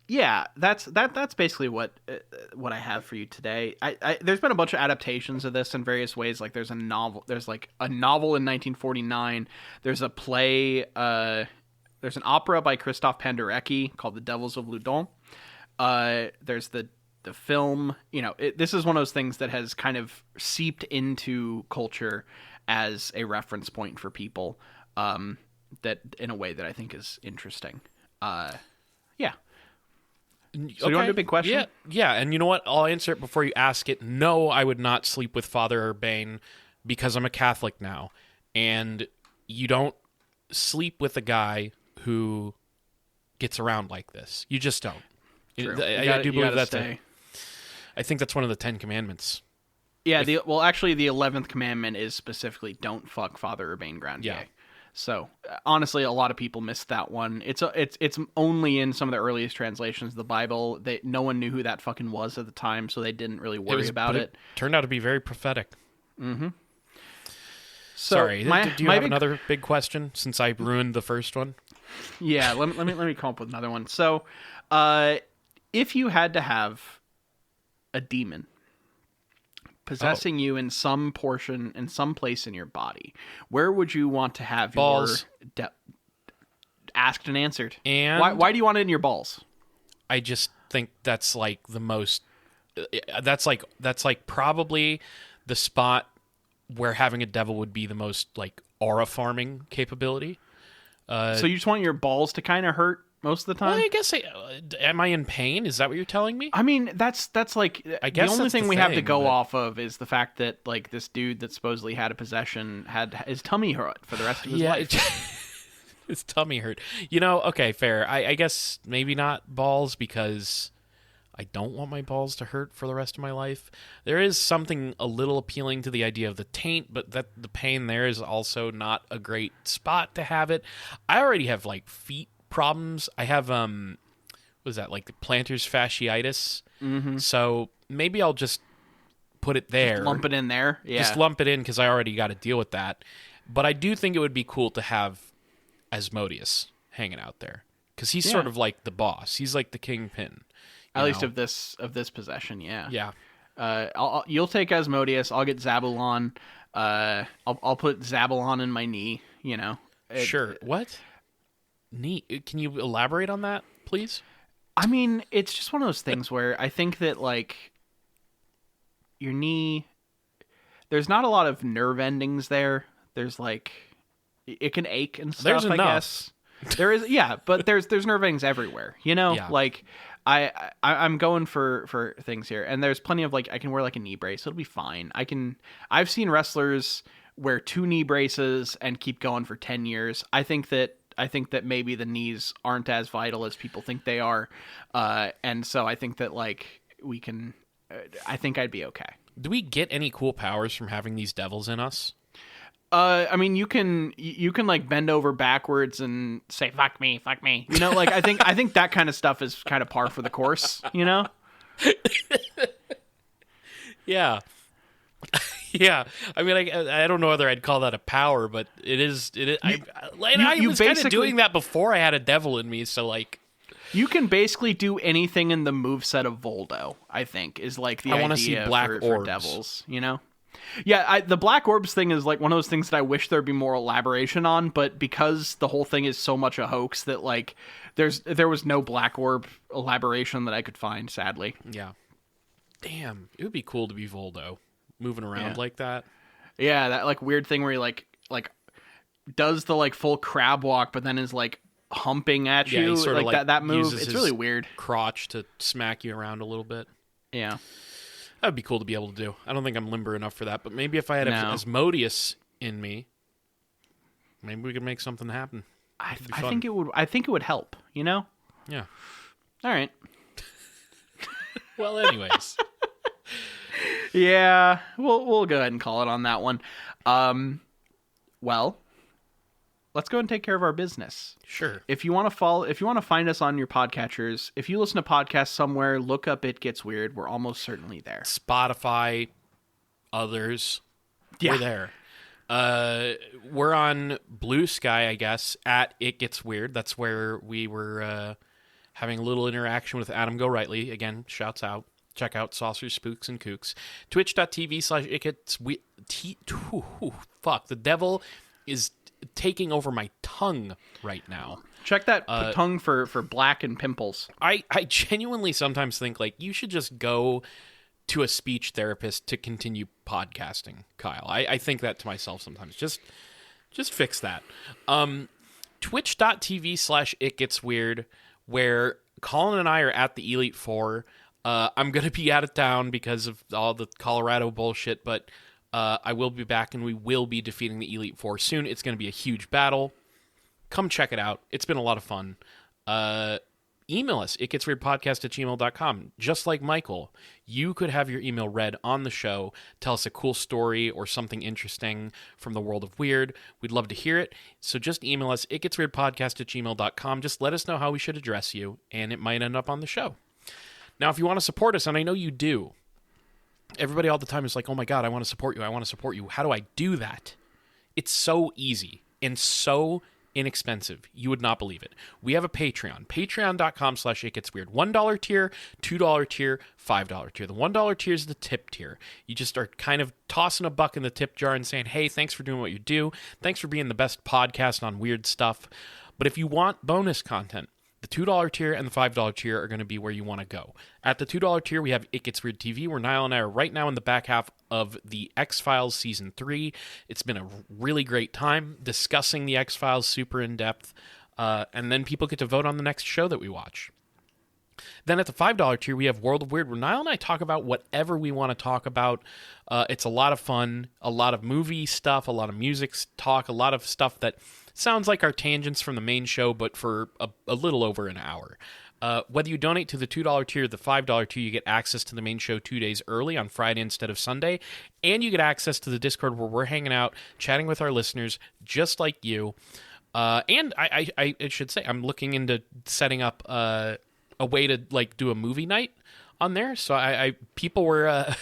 yeah, that's basically what I have for you today. There's been a bunch of adaptations of this in various ways. Like there's a novel. There's like a novel in 1949. There's a play. There's an opera by Christophe Penderecki called The Devils of Loudun. There's the film. You know, this is one of those things that has kind of seeped into culture as a reference point for people. That in a way that I think is interesting. Yeah. So you want to do a big question? Yeah, and you know what? I'll answer it before you ask it. No, I would not sleep with Father Urbain because I'm a Catholic now. And you don't sleep with a guy who gets around like this. You just don't. True. I do believe that's I think that's one of the 10 Commandments. Yeah, actually the 11th commandment is specifically don't fuck Father Urbain Grandier. Yeah. So honestly, a lot of people missed that one. It's only in some of the earliest translations of the Bible. No one knew who that fucking was at the time, so they didn't really worry about it. Turned out to be very prophetic. Mm-hmm. So sorry, do you have another big question since I ruined the first one? Yeah, let me come up with another one. So, if you had to have a demon possessing you in some portion, in some place in your body, where would you want to have balls? Asked and answered. And why do you want it in your balls? I just think that's like the most. That's like probably the spot where having a devil would be the most like aura farming capability. So you just want your balls to kind of hurt most of the time? Well, I guess am I in pain? Is that what you're telling me? I mean, that's like I guess the only that's thing the we have to thing, go but- off of is the fact that like this dude that supposedly had a possession had his tummy hurt for the rest of his life. His tummy hurt. You know, okay, fair. I guess maybe not balls because I don't want my balls to hurt for the rest of my life. There is something a little appealing to the idea of the taint, but that the pain there is also not a great spot to have it. I already have like feet problems. I have what is that, like the plantar fasciitis? Mm-hmm. So maybe I'll just put it there. Just lump it in there. Yeah. Just lump it in because I already got to deal with that. But I do think it would be cool to have Asmodeus hanging out there because he's sort of like the boss. He's like the kingpin. At least of this possession, yeah. Yeah. You'll take Asmodeus. I'll get Zabulon. I'll put Zabulon in my knee. You know. Sure. What? Neat. Can you elaborate on that, please? I mean, it's just one of those things where I think that like your knee, there's not a lot of nerve endings there. There's like it can ache and stuff. There's enough. I guess there is, yeah, but there's nerve endings everywhere. You know, Yeah. like. I'm going for things here, and there's plenty of like I can wear like a knee brace. It'll be fine. I've seen wrestlers wear 2 knee braces and keep going for 10 years. I think that maybe the knees aren't as vital as people think they are, and so I think that like we can. I think I'd be okay. Do we get any cool powers from having these devils in us? I mean, you can like bend over backwards and say "fuck me." You know, like I think that kind of stuff is kind of par for the course. You know. Yeah. Yeah. I mean, I don't know whether I'd call that a power, but it is. I was kind of doing that before I had a devil in me, so like. You can basically do anything in the moveset of Voldo, I think, is like the idea want to see black for orbs. devils, you know? Yeah, the black orbs thing is like one of those things that I wish there'd be more elaboration on, but because the whole thing is so much a hoax that like there was no black orb elaboration that I could find, sadly. Yeah. Damn, it would be cool to be Voldo, moving around like that. Yeah, that like weird thing where he like does the like full crab walk, but then is like humping at you, he sort of like that move. uses It's his really weird. Crotch to smack you around a little bit. Yeah. That'd be cool to be able to do. I don't think I'm limber enough for that, but maybe if I had No. Asmodeus in me, maybe we could make something happen. I think it would. I think it would help. You know. Yeah. All right. Well, anyways. Yeah, we'll go ahead and call it on that one. Well, let's go and take care of our business. Sure. If you want to find us on your podcatchers, if you listen to podcasts somewhere, look up It Gets Weird. We're almost certainly there. Spotify, others, Yeah. we're there. We're on Blue Sky, I guess, at It Gets Weird. That's where we were having a little interaction with Adam Go Rightly. Again, shouts out. Check out Saucers, Spooks, and Kooks. Twitch.tv/itgetsweird. Fuck, the devil is taking over my tongue right now. Check that tongue for black and pimples. I genuinely sometimes think, like, you should just go to a speech therapist to continue podcasting, Kyle. I think that to myself sometimes. Just fix that. Twitch.tv/itgetsweird, where Colin and I are at the Elite Four. I'm going to be out of town because of all the Colorado bullshit, but I will be back, and we will be defeating the Elite Four soon. It's going to be a huge battle. Come check it out. It's been a lot of fun. Email us, itgetsweirdpodcast@gmail.com. Just like Michael, you could have your email read on the show. Tell us a cool story or something interesting from the world of weird. We'd love to hear it. So just email us, itgetsweirdpodcast@gmail.com. Just let us know how we should address you, and it might end up on the show. Now, if you want to support us, and I know you do, everybody all the time is like, oh my God, I want to support you. I want to support you. How do I do that? It's so easy and so inexpensive. You would not believe it. We have a Patreon. Patreon.com/itgetsweird. $1 tier, $2 tier, $5 tier. The $1 tier is the tip tier. You just are kind of tossing a buck in the tip jar and saying, hey, thanks for doing what you do. Thanks for being the best podcast on weird stuff. But if you want bonus content, the $2 tier and the $5 tier are going to be where you want to go. At the $2 tier, we have It Gets Weird TV, where Nile and I are right now in the back half of the X-Files Season 3. It's been a really great time discussing the X-Files super in-depth, and then people get to vote on the next show that we watch. Then at the $5 tier, we have World of Weird, where Nile and I talk about whatever we want to talk about. It's a lot of fun, a lot of movie stuff, a lot of music talk, a lot of stuff that sounds like our tangents from the main show, but for a little over an hour. Whether you donate to the $2 tier or the $5 tier, you get access to the main show 2 days early on Friday instead of Sunday, and you get access to the Discord where we're hanging out, chatting with our listeners, just like you. And I should say, I'm looking into setting up a way to like do a movie night on there. So people were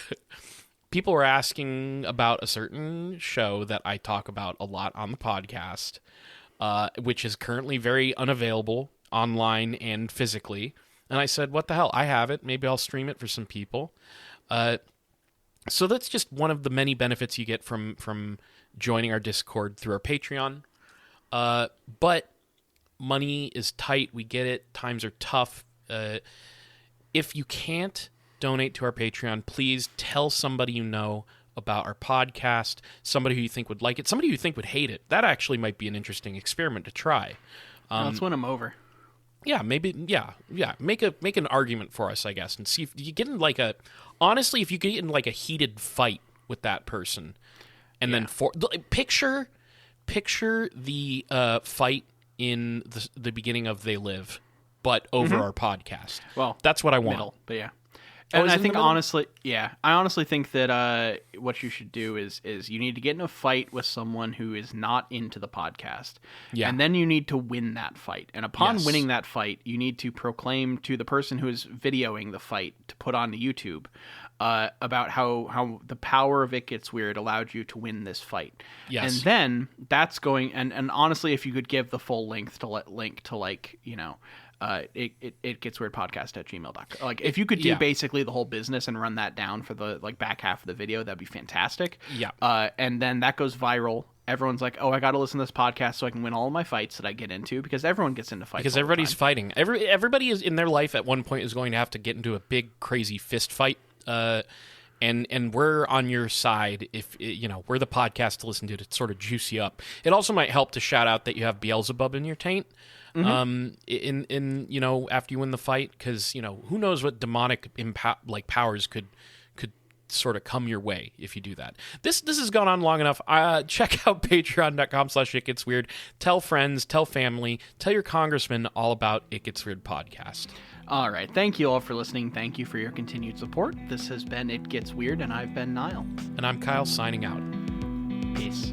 asking about a certain show that I talk about a lot on the podcast, which is currently very unavailable online and physically. And I said, what the hell? I have it. Maybe I'll stream it for some people. So that's just one of the many benefits you get from joining our Discord through our Patreon. But money is tight. We get it. Times are tough. If you can't donate to our Patreon, please tell somebody you know about our podcast, somebody who you think would like it, somebody who you think would hate it. That actually might be an interesting experiment to try. Let's win them over. Yeah, maybe. Yeah. Make an argument for us, I guess, and see if you get in honestly, if you get in like a heated fight with that person, and then picture the fight in the beginning of They Live, but over our podcast. Well, that's what I want. Middle, but yeah. And I think honestly think that what you should do is you need to get in a fight with someone who is not into the podcast. Yeah. And then you need to win that fight. And upon winning that fight, you need to proclaim to the person who is videoing the fight to put onto YouTube about how the power of It Gets Weird allowed you to win this fight. Yes. And then that's going and honestly, if you could give the full link to like, you know, it gets weird podcast@gmail.com. Like if you could do basically the whole business and run that down for the like back half of the video, that'd be fantastic. Yeah. And then that goes viral. Everyone's like, oh, I got to listen to this podcast so I can win all of my fights that I get into, because everyone gets into fights. Because everybody's fighting. Everybody is in their life at one point is going to have to get into a big crazy fist fight. And we're on your side if you know we're the podcast to listen to sort of juice you up. It also might help to shout out that you have Beelzebub in your taint. In you know, after you win the fight, because you know who knows what demonic powers could sort of come your way if you do that. This has gone on long enough. Check out patreon.com/itgetsweird. Tell friends, tell family, tell your congressman all about It Gets Weird podcast. All right. Thank you all for listening. Thank you for your continued support. This has been It Gets Weird, and I've been Nile. And I'm Kyle, signing out. Peace.